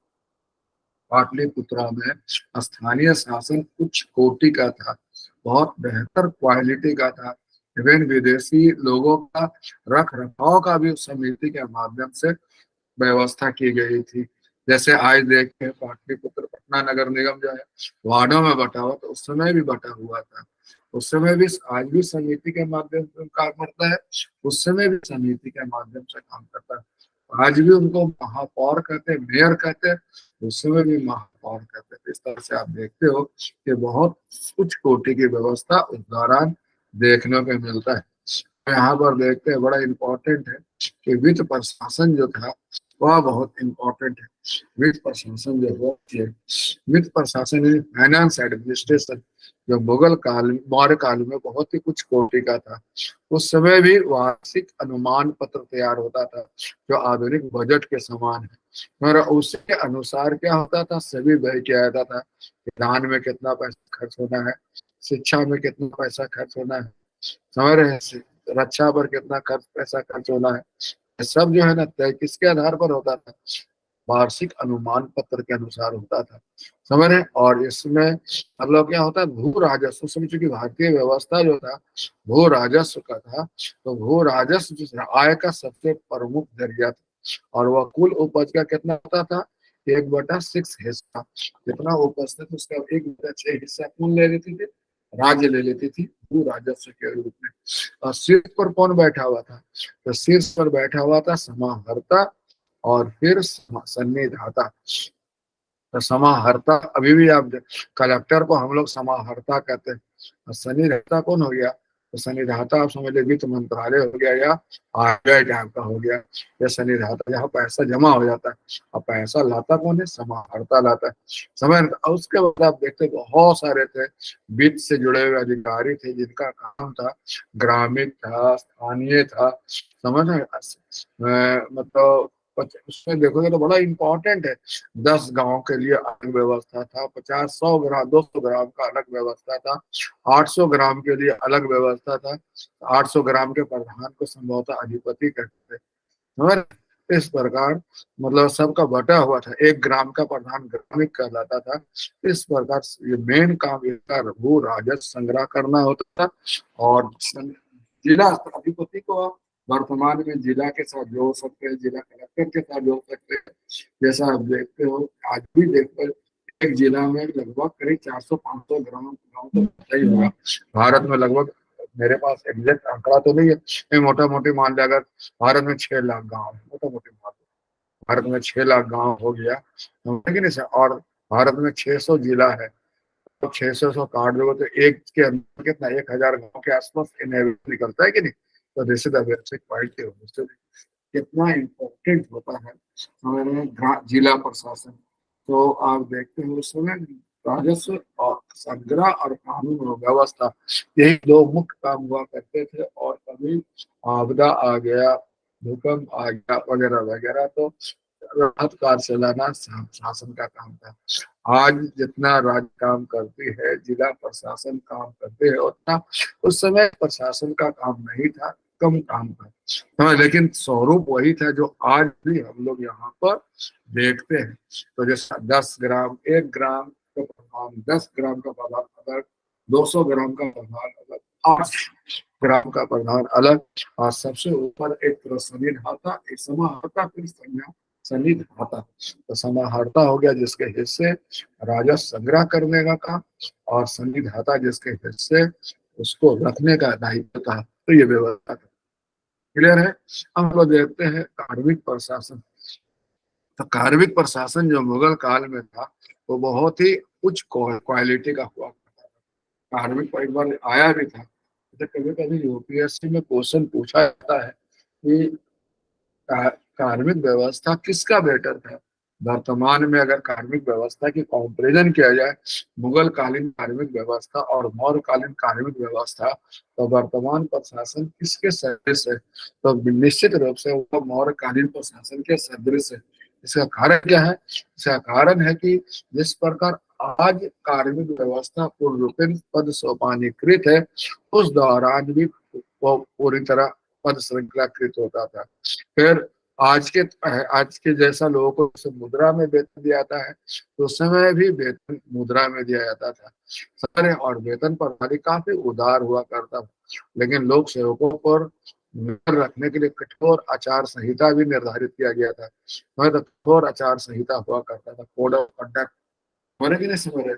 पाटलिपुत्रा में स्थानीय शासन उच्च कोटि का था, बहुत बेहतर क्वालिटी का था। इवन विदेशी लोगों का रख रखाव का भी उस समिति के माध्यम से व्यवस्था की गई थी। जैसे आज देखते हैं पाटलिपुत्र पटना नगर निगम जो है वार्डों में बटा हुआ, तो उस समय भी बटा हुआ था। उस समय भी, आज भी समिति के माध्यम से काम करता है, उस समय भी समिति के माध्यम से काम करता है। आज भी उनको महापौर कहते हैं, मेयर कहते हैं, उस समय भी महापौर कहते हैं। इस तरह से आप देखते हो कि बहुत उच्च कोटि की व्यवस्था उस दौरान देखने को मिलता है। यहाँ पर देखते हैं बड़ा इम्पोर्टेंट है कि वित्त प्रशासन जो था वह बहुत इम्पोर्टेंट है। वित्त प्रशासन जो है, वित्त प्रशासन फाइनेंस एडमिनिस्ट्रेशन जो मुगल काल, मौर्य काल में बहुत ही कुछ कोटि का था। उस समय भी वार्षिक अनुमान पत्र तैयार होता था जो आधुनिक बजट के समान है, और उसके अनुसार क्या होता था, सभी व्यय किया जाता था। दान में कितना पैसा खर्च होना है, शिक्षा में कितना पैसा खर्च होना है, समझ रहे हैं, रक्षा पर कितना खर्च पैसा खर्च होना है, ये सब जो है ना तय किसके आधार पर होता था, वार्षिक अनुमान पत्र के अनुसार होता था, समझ रहे। और इसमें मतलब क्या होता है, भू राजस्व, समझो कि भारतीय व्यवस्था जो था भू राजस्व का था, तो भू राजस्व जो था आय का सबसे प्रमुख जरिया था, और वह कुल उपज का कितना होता था, 1/6 हिस्सा। जितना उपज था उसका 1/6 हिस्सा कौन ले लेती थी, राज्य ले लेती थी भू राजस्व के रूप में। और शीर्ष पर कौन बैठा हुआ था, तो शीर्ष पर बैठा हुआ था समाहर्ता और फिर सन्निधाता। तो समाहर्ता अभी भी आप कलेक्टर को हम लोग समाहर्ता कहते हैं, और सन्निधाता कौन हो गया, तो सन्निधाता आप समझ लीजिए वित्त मंत्रालय हो गया या आरबीआई टाइप का हो गया। या सन्निधाता जहाँ पैसा जमा हो जाता है, और पैसा लाता कौन है, समाहर्ता लाता है, समझ। और उसके बाद आप देखते बहुत सारे थे वित्त से जुड़े हुए अधिकारी थे जिनका काम था, ग्रामीण था, स्थानीय था, समझ रहे मतलब उसमें देखोगे तो बड़ा इंपॉर्टेंट है। 10 गांव के लिए अलग व्यवस्था था, 50, 100 ग्राम 200 ग्राम का अलग व्यवस्था था, 800 ग्राम के लिए अलग व्यवस्था था। 800 ग्राम के प्रधान को संभवतः अधिपति कहते थे, समझ रहे? इस प्रकार मतलब सबका बटा हुआ था, 1 ग्राम का प्रधान ग्रामिक कहलाता था। इस प्रकार ये मेन काम इसका भू राजस्व संग्रह करना होता था। और जिला अधिपति को वर्तमान में जिला के साथ जोड़ सकते हैं, जिला कलेक्टर के साथ जोड़ सकते हैं। जैसा आप देखते हो आज भी देखते हो एक जिला में लगभग करीब 400-500 ग्राम गाँव तो होता ही होगा। भारत में लगभग, मेरे पास एग्जैक्ट आंकड़ा तो नहीं है, मोटा मोटी मान लिया, अगर भारत में 6 लाख गाँव, मोटा मोटी मान लो भारत में 6 लाख गाँव हो गया, लेकिन इसे, और भारत में 600 जिला है, तो 600 काट दोगे तो एक के अंदर कितना, 1000 गाँव के आसपास इनहेबिट निकलता है कि नहीं। तो this is the basic quality of history. कितना इम्पोर्टेंट होता है हमारे जिला प्रशासन। तो आप देखते हो उस समय राजस्व और संग्रह और कानून और व्यवस्था, यही 2 मुख्य काम हुआ करते थे। और कभी आपदा आ गया, भूकंप आ गया वगैरह वगैरह, तो राहत कार्य चलाना शासन का काम था। आज जितना राज्य काम करती है, जिला प्रशासन काम करते हैं, उतना उस समय प्रशासन का काम नहीं था, कम काम था। हाँ, लेकिन स्वरूप वही था जो आज भी हम लोग यहाँ पर देखते हैं। तो जैसे 10 ग्राम, 1 ग्राम का प्रधान, 10 ग्राम का प्रधान अलग, 200 ग्राम का प्रधान अलग, 8 ग्राम का प्रधान अलग, और सबसे ऊपर एक तरह सन्निधाता, एक समाहर्ता, फिर सन्निधाता। तो समाहर्ता हो गया जिसके हिस्से राजस्व संग्रह करने का काम, और सन्निधाता जिसके हिस्से उसको रखने का दायित्व था। तो ये व्यवस्था था, क्लियर है। हम लोग देखते हैं कार्मिक प्रशासन। तो कार्मिक प्रशासन जो मुगल काल में था वो बहुत ही उच्च क्वालिटी का हुआ करता था। कार्मिक पर एक बार आया भी था, तो कभी कभी यूपीएससी में क्वेश्चन पूछा जाता है कि कार्मिक व्यवस्था किसका बेटर था। वर्तमान में अगर कार्मिक व्यवस्था की कंपैरिजन किया जाए, मुगल कालीन कार्मिक व्यवस्था और मौर्य कालीन कार्मिक व्यवस्था, तो वर्तमान प्रशासन किसके सदृश है, तो निश्चित रूप से वो मौर्य कालीन प्रशासन के सदृश है। इसका कारण क्या है, इसका कारण है कि जिस प्रकार आज कार्मिक व्यवस्था पूर्ण रूपेण पद सोपानीकृत है, उस दौरान भी वो पूरी तरह पद श्रृंखलाकृत होता था। फिर आज के जैसा लोगों को जैसे मुद्रा में वेतन दिया जाता है, तो उस समय भी वेतन मुद्रा में दिया जाता था। सारे और वेतन प्रणाली काफी उदार हुआ करता था, लेकिन लोक सेवकों पर नजर रखने के लिए कठोर आचार संहिता भी निर्धारित किया गया था। तो कठोर आचार संहिता हुआ करता था, कोड ऑफ कंडक्ट, समझ कि नहीं समझ रहे।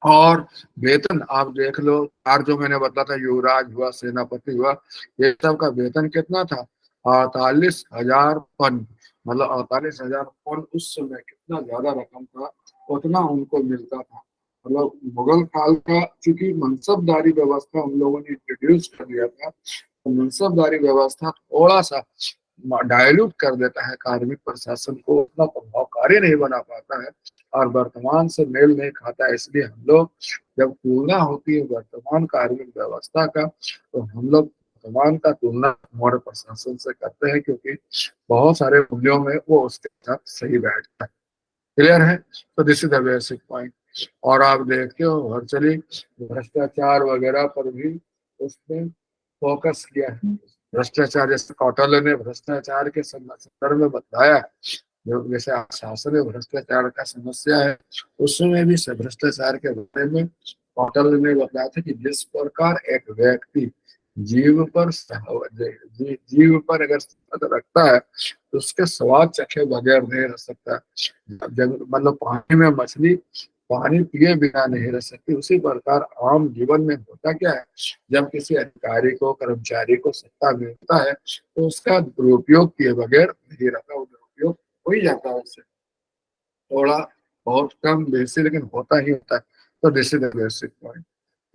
और वेतन आप देख लो, चार जो मैंने बताया था, युवराज हुआ, सेनापति हुआ, ये सब का वेतन कितना था? 48,000 पन। मतलब 48,000 पन उस समय कितना ज्यादा रकम था, उतना उनको मिलता था। मतलब मुगल काल का चूंकि मनसबदारी व्यवस्था हम लोगों ने इंट्रोड्यूस कर दिया था, तो मनसबदारी व्यवस्था थोड़ा सा डायल्यूट कर देता है, कार्मिक प्रशासन को उतना प्रभावकारी नहीं बना पाता है और वर्तमान से मेल नहीं खाता है। इसलिए हम लोग जब तुलना होती है वर्तमान कार्मिक व्यवस्था का, तो हम लोग वर्तमान का तुलना मौर्य प्रशासन से करते हैं, क्योंकि बहुत सारे मूल्यों में वो उसके साथ सही बैठता है। क्लियर है? तो this is the basic point. और आप देखते हो वर्चुअली भ्रष्टाचार वगैरह पर भी उसने फोकस किया है। भ्रष्टाचार, जैसे कौटिल्य ने भ्रष्टाचार के संदर्भ में बताया, जो जैसे शासन में भ्रष्टाचार का समस्या है, उसमें भी भ्रष्टाचार के बारे में कौटिल्य ने बताया था कि जिस प्रकार एक व्यक्ति जीव पर अगर संपत रखता है, तो उसके स्वाद चखे बगैर नहीं रह सकता। जब मतलब पानी में मछली पानी पिए बिना नहीं रह सकती, उसी प्रकार आम जीवन में होता क्या है, जब किसी अधिकारी को, कर्मचारी को सत्ता मिलता है, तो उसका दुरुपयोग किए बगैर नहीं रहता, वो दुरुपयोग हो ही जाता है उससे, थोड़ा बहुत कम बेसी, लेकिन होता ही होता है। तो this is the basic point.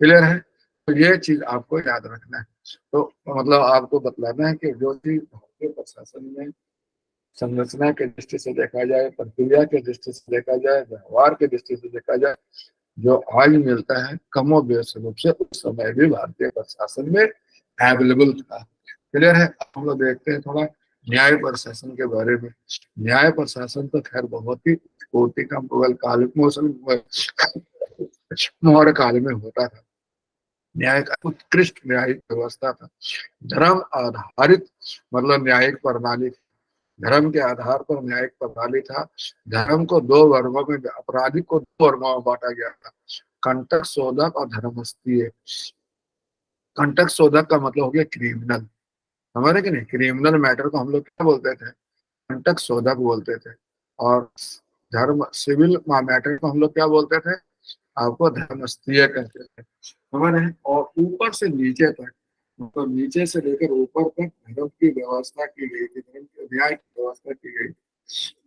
Clear है? तो ये चीज आपको याद रखना है। तो मतलब आपको बतलाना है कि जो चीज भारतीय प्रशासन में संरचना के दृष्टि से देखा जाए, प्रक्रिया के दृष्टि से देखा जाए, व्यवहार के दृष्टि से देखा जाए, जो आज मिलता है कमोबेश रूप से उस समय भी भारतीय प्रशासन में अवेलेबल था। क्लियर है? हम लोग देखते हैं थोड़ा न्याय प्रशासन के बारे में। न्याय प्रशासन तो खैर बहुत ही कोटि का मुगल काल मौर्य काल में होता था। न्याय का उत्कृष्ट न्यायिक व्यवस्था था, धर्म आधारित मतलब न्यायिक प्रणाली, धर्म के आधार पर न्यायिक प्रणाली था। धर्म को दो वर्गों में, अपराधिक को दो वर्गों में बांटा गया था, कंटक शोधक और धर्मस्थीय। कंटक शोधक का मतलब हो गया क्रिमिनल, समझ रहे कि नहीं? क्रिमिनल मैटर को हम लोग क्या बोलते थे? कंटक शोधक बोलते थे। और धर्म सिविल मैटर को हम लोग क्या बोलते थे? आपको धर्मस्थीय कहते थे, समझ रहे हैं? और ऊपर से नीचे तक, मतलब नीचे से लेकर ऊपर तक धर्म की व्यवस्था की गई थी, धर्म के न्याय की व्यवस्था की गई थी।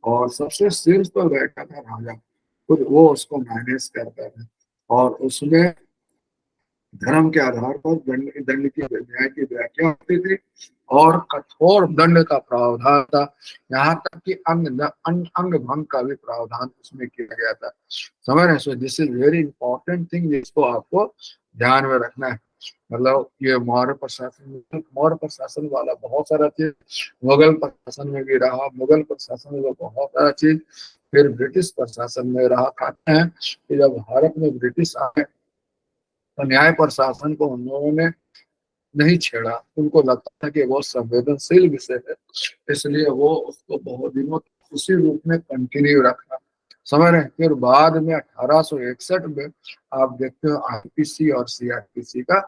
और सबसे शीर्ष पर बैठा था राजा, खुद वो उसको मैनेज करता था। और उसमें धर्म के आधार पर दंड दंड की न्याय की व्याख्या होती थी, और कठोर दंड का प्रावधान था। यहाँ तक कि अंग भंग का भी प्रावधान उसमें किया गया था। समझ रहे? So this is very important thing, जिसको आपको ध्यान में रखना है। मतलब ये मौर्य प्रशासन वाला बहुत सारा चीज मुगल प्रशासन में भी रहा, मुगल प्रशासन में बहुत सारा चीज फिर ब्रिटिश प्रशासन में रहा। कहते हैं कि जब भारत में ब्रिटिश आए, तो न्याय प्रशासन को उन लोगों ने नहीं छेड़ा, उनको लगता था कि वो संवेदनशील विषय है, इसलिए वो उसको बहुत दिनों तक उसी रूप में कंटिन्यू रखा। समझ रहे हैं? फिर बाद में 1861 में आप देखते हो आईपीसी और सीआरपीसी का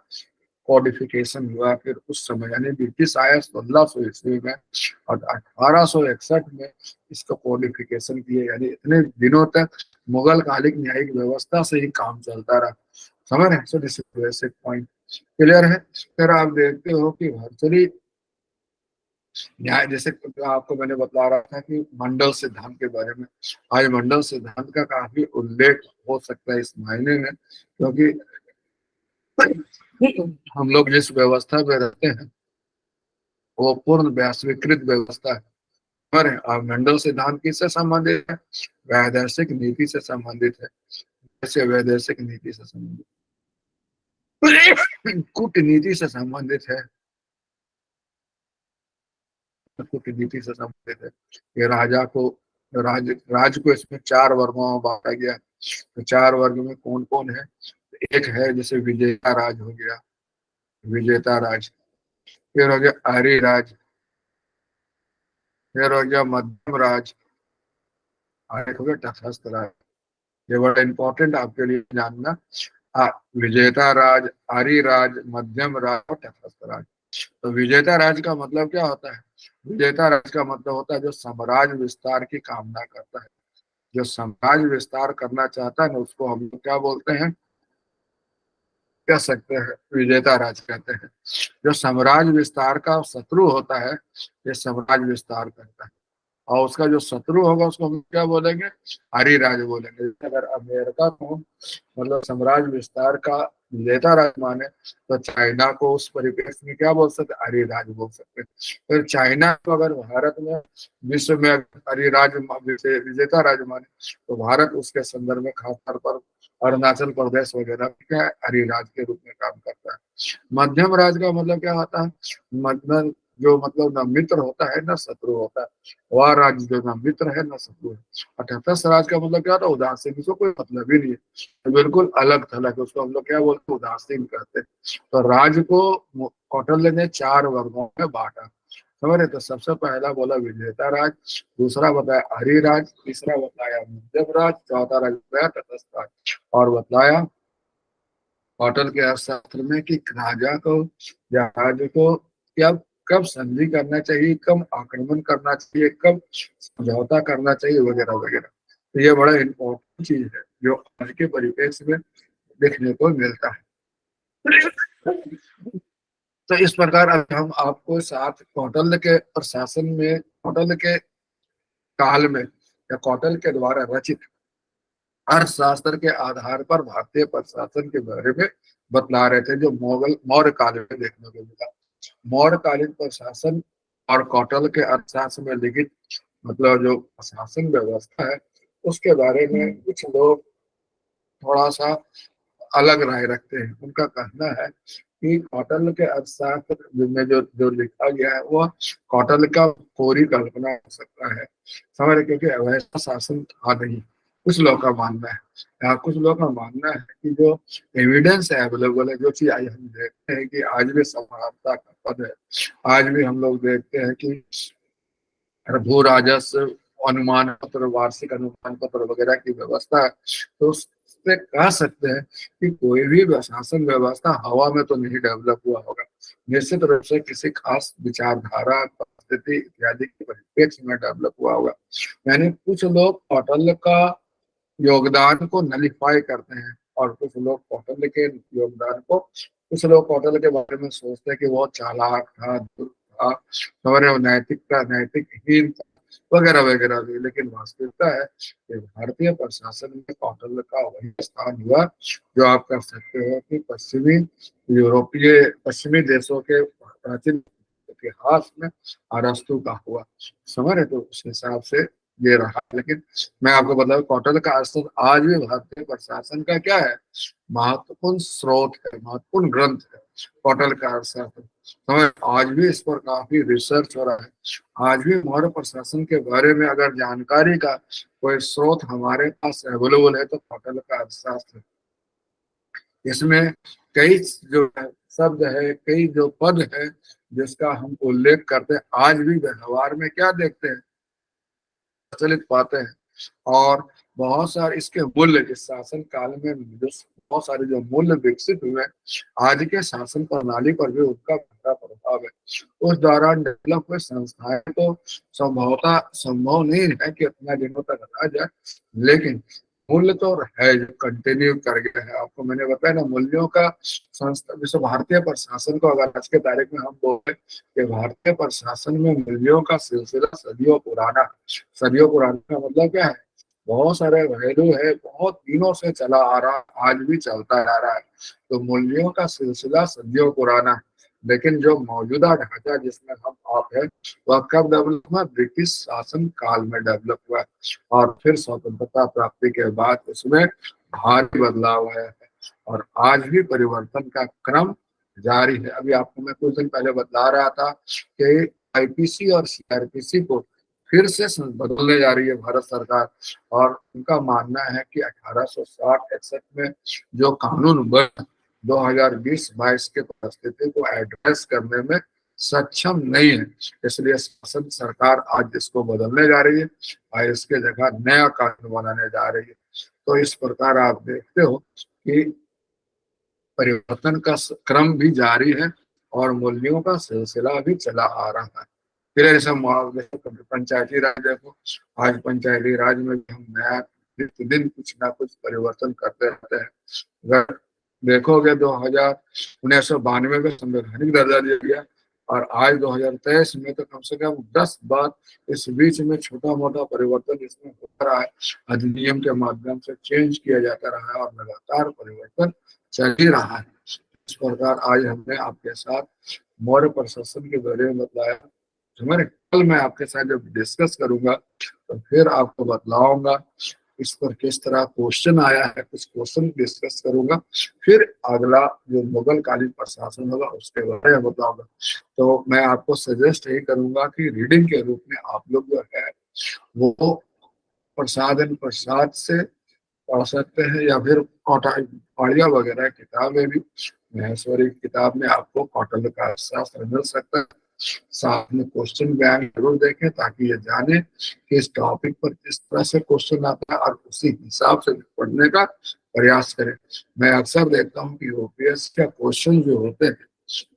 कॉडिफिकेशन हुआ। फिर उस समय यानी ब्रिटिश आया 1600 ईस्वी में, और 1861 में इसका कॉडिफिकेशन किए। यानी इतने दिनों तक मुगल कालिक न्यायिक व्यवस्था से ही काम चलता रहा। समझ रहे हैं? So this is basic point. Clear है? फिर आप देखते हो कि वर्चुअली न्याय, जैसे आपको मैंने बता रहा था कि मंडल सिद्धांत के बारे में, आज मंडल सिद्धांत का काफी उल्लेख हो सकता है इस मायने में, क्योंकि हम लोग जिस व्यवस्था में रहते हैं वो पूर्ण वैश्वीकृत व्यवस्था है। पर मंडल सिद्धांत किससे संबंधित है? वैदेशिक नीति से संबंधित है। जैसे वैदेशिक नीति से संबंधित, कूटनीति से संबंधित है, कूटनीति से संबंधित है। ये राजा को राज को इसमें चार वर्गों में बांटा गया। तो 4 वर्ग में कौन कौन है? एक है जैसे विजेता राज हो गया, विजेता राज, फिर हो गया आर्य राज, फिर हो गया मध्यम राज, और एक हो गया तटस्थ राज। ये बड़ा इंपॉर्टेंट आपके लिए जानना। आ, विजेता राज, आर्य राज, मध्यम राज और तटस्थ राज। तो विजेता राज का मतलब क्या होता है? विजेता राज का मतलब होता है जो साम्राज्य विस्तार की कामना करता है, जो साम्राज्य विस्तार करना चाहता है ना, उसको हम लोग क्या बोलते हैं, कह सकते हैं विजेता राज कहते हैं। जो साम्राज्य विस्तार का शत्रु होता है, ये साम्राज्य विस्तार करता है, और उसका जो शत्रु होगा उसको हम क्या बोलेंगे? आर्यराज बोलेंगे। अगर अमेरिका को मतलब साम्राज्य विस्तार का विजेता राज माने, तो चाइना को उस परिप्रेक्ष्य में क्या बोल सकते? आर्यराज बोल सकते हैं। फिर चाइना को अगर भारत में विश्व में आर्यराज विजेता राज माने, तो भारत उसके संदर्भ में खासतौर पर अरुणाचल प्रदेश वगैरह क्या है, आर्यराज के रूप में काम करता है। मध्यम राज का मतलब क्या होता है? मतलब जो मतलब न मित्र होता है न शत्रु होता है, वह राज्य जो ना मित्र है ना शत्रु है। और तटस्थ राज का मतलब क्या होता है? उदासीन, इसको कोई मतलब ही नहीं है, तो बिल्कुल अलग थलग, उसको हम लोग क्या बोलते हैं? उदासीन कहते हैं। तो राज को कौटिल्य ने 4 वर्गों में बांटा, समझ रहे? तो सबसे पहला बोला विजेता राज, दूसरा बताया आर्य राज, तीसरा बताया मध्यम राज, चौथा राज बताया तटस्थ राज, और बताया कौटिल्य के अर्थशास्त्र में कि राजा को या राज्य को क्या कब संधि करना चाहिए, कब आक्रमण करना चाहिए, कब समझौता करना चाहिए, वगैरह वगैरह। तो ये बड़ा इम्पोर्टेंट चीज है जो आज के परिप्रेक्ष्य में देखने को मिलता है। तो इस प्रकार अब हम आपको साथ कौटिल्य के प्रशासन में, कौटिल्य के काल में या कौटिल्य के द्वारा रचित अर्थशास्त्र के आधार पर भारतीय प्रशासन के बारे में बतला रहे थे, जो मुगल मौर्य काल में देखने को मिला। मौर्यकालीन प्रशासन और कौटिल्य के अर्थशास्त्र में लिखित मतलब जो शासन व्यवस्था है, उसके बारे में कुछ लोग थोड़ा सा अलग राय रखते हैं। उनका कहना है कि कौटिल्य के अर्थशास्त्र में जो जो लिखा गया है वह कौटिल्य का कोरी कल्पना हो सकता है, समझ रहे? क्योंकि वैसा शासन था नहीं, कुछ लोग का मानना है। कुछ लोग का मानना है कि जो एविडेंस है अवेलेबल है, जो चीज आज हम देखते हैं कि आज भी समानता का पद है, आज भी हम लोग देखते हैं कि भू राजस्व अनुमान पत्र, वार्षिक अनुमान पत्र वगैरह की व्यवस्था है, तो उससे कह सकते हैं कि कोई भी शासन व्यवस्था हवा में तो नहीं डेवलप हुआ होगा, निश्चित रूप से किसी खास विचारधारा, परिस्थिति इत्यादि के परिप्रेक्ष्य में डेवलप हुआ होगा। यानी कुछ लोग कौटिल्य का योगदान को नलिफाई करते हैं, और कुछ लोग कौटिल्य के योगदान को, कुछ लोग कौटिल्य के बारे में सोचते हैं कि वो चालाक था, दुष्ट था, और नैतिकता नैतिकहीन वगैरह वगैरह भी। लेकिन वास्तविकता है कि भारतीय प्रशासन में कौटिल्य का वही स्थान हुआ जो आप कह सकते हो कि पश्चिमी देशों के प्राचीन इतिहास में अरस्तु का हुआ, समझ रहे? तो उस हिसाब से ये रहा। लेकिन मैं आपको बताऊं, कौटिल्य का अरस्तु आज भी भारतीय प्रशासन का क्या है? महत्वपूर्ण स्रोत है, महत्वपूर्ण ग्रंथ है कौटिल्य का अर्थशास्त्र। समझ? आज भी इस पर काफी रिसर्च हो रहा है। आज भी मौर्य प्रशासन के बारे में अगर जानकारी का कोई स्रोत हमारे पास अवेलेबल है तो कौटिल्य का अर्थशास्त्र। इसमें कई जो शब्द है, कई जो पद है जिसका हम उल्लेख करते हैं, आज भी व्यवहार में क्या देखते हैं? प्रचलित पाते हैं। और बहुत सारे इसके मूल्य इस शासन काल में जो बहुत सारे जो मूल्य विकसित हुए, आज के शासन प्रणाली पर भी उनका गहरा प्रभाव है। उस दौरान डेवलप हुए संस्थाएं तो संभवतः संभव नहीं है कि इतना दिनों तक रहा जाए, लेकिन मूल्य तो है जो कंटिन्यू कर गया है। आपको मैंने बताया ना, मूल्यों का संस्था, जैसे भारतीय प्रशासन को अगर आज के तारीख में हम बोले कि भारतीय प्रशासन में मूल्यों का सिलसिला सदियों पुराना, सदियों पुराना का मतलब क्या है? बहुत सारे वैल्यू है, बहुत दिनों से चला आ रहा, आज भी चलता आ रहा है। तो मूल्यों का सिलसिला सदियों पुराना है। लेकिन जो मौजूदा ढांचा जिसमें हम आप है, वह कब डेवलप हुआ? ब्रिटिश शासन काल में डेवलप हुआ, और फिर स्वतंत्रता प्राप्ति के बाद उसमें भारी बदलाव आया है, और आज भी परिवर्तन का क्रम जारी है। अभी आपको मैं कुछ दिन पहले बता रहा था कि आईपीसी और सीआरपीसी को फिर से बदलने जा रही है भारत सरकार। और उनका मानना है कि 1860-61 में जो कानून बन 2020-22 के परिस्थिति को एड्रेस करने में सक्षम नहीं है, इसलिए शासन सरकार आज इसको बदलने जा रही है और इसके जगह नया कानून बनाने जा रही है। तो इस प्रकार आप देखते हो कि परिवर्तन का क्रम भी जारी है और मूल्यों का सिलसिला भी चला आ रहा है। फिर ऐसा पंचायती राज देखो, आज पंचायती राज में भी हम नया दिन कुछ ना कुछ परिवर्तन करते रहते हैं। अगर देखोगे 1992 में संवैधानिक दर्जा दिया गया और आज 2023 में तो कम से कम 10 बार इस बीच में छोटा मोटा परिवर्तन इसमें होता रहा है, अधिनियम के माध्यम से चेंज किया जाता रहा है और लगातार परिवर्तन चल ही रहा है। इस प्रकार आज हमने आपके साथ मौर्य प्रशासन के बारे में बताया। हमारे कल मैं आपके साथ जब डिस्कस करूंगा तो फिर आपको बतलाऊंगा इस पर किस तरह क्वेश्चन आया है, कुछ क्वेश्चन डिस्कस करूंगा। फिर अगला जो मुगल कालीन प्रशासन होगा उसके बारे में बताऊंगा। तो मैं आपको सजेस्ट यही करूंगा कि रीडिंग के रूप में आप लोग जो है वो प्रसाद एंड प्रसाद से पढ़ सकते हैं, या फिर ऑडियो वगैरह किताबें भी महेश्वरी की किताब में आपको कौटिल्य का शास्त्र मिल सकता है। साथ में क्वेश्चन बैंक जरूर देखें ताकि ये जाने कि इस टॉपिक पर किस तरह से क्वेश्चन आता है और उसी हिसाब से पढ़ने का प्रयास करें। मैं अक्सर देखता हूँ कि ओपीएस के क्वेश्चन जो होते हैं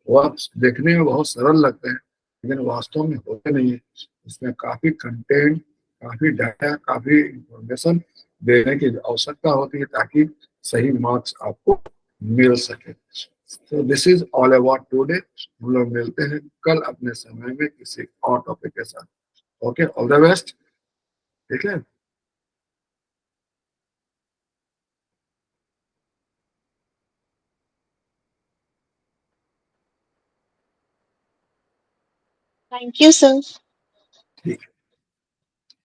वो देखने में बहुत सरल लगते हैं लेकिन वास्तव में होते नहीं है। इसमें काफी कंटेंट, काफी डाटा, काफी इंफॉर्मेशन देने की आवश्यकता होती है ताकि सही मार्क्स आपको मिल सके। तो this is all about today. हम लोग मिलते हैं कल अपने समय में किसी और टॉपिक के साथ। Okay, all the best. ठीक है। Thank you, sir. ठीक है।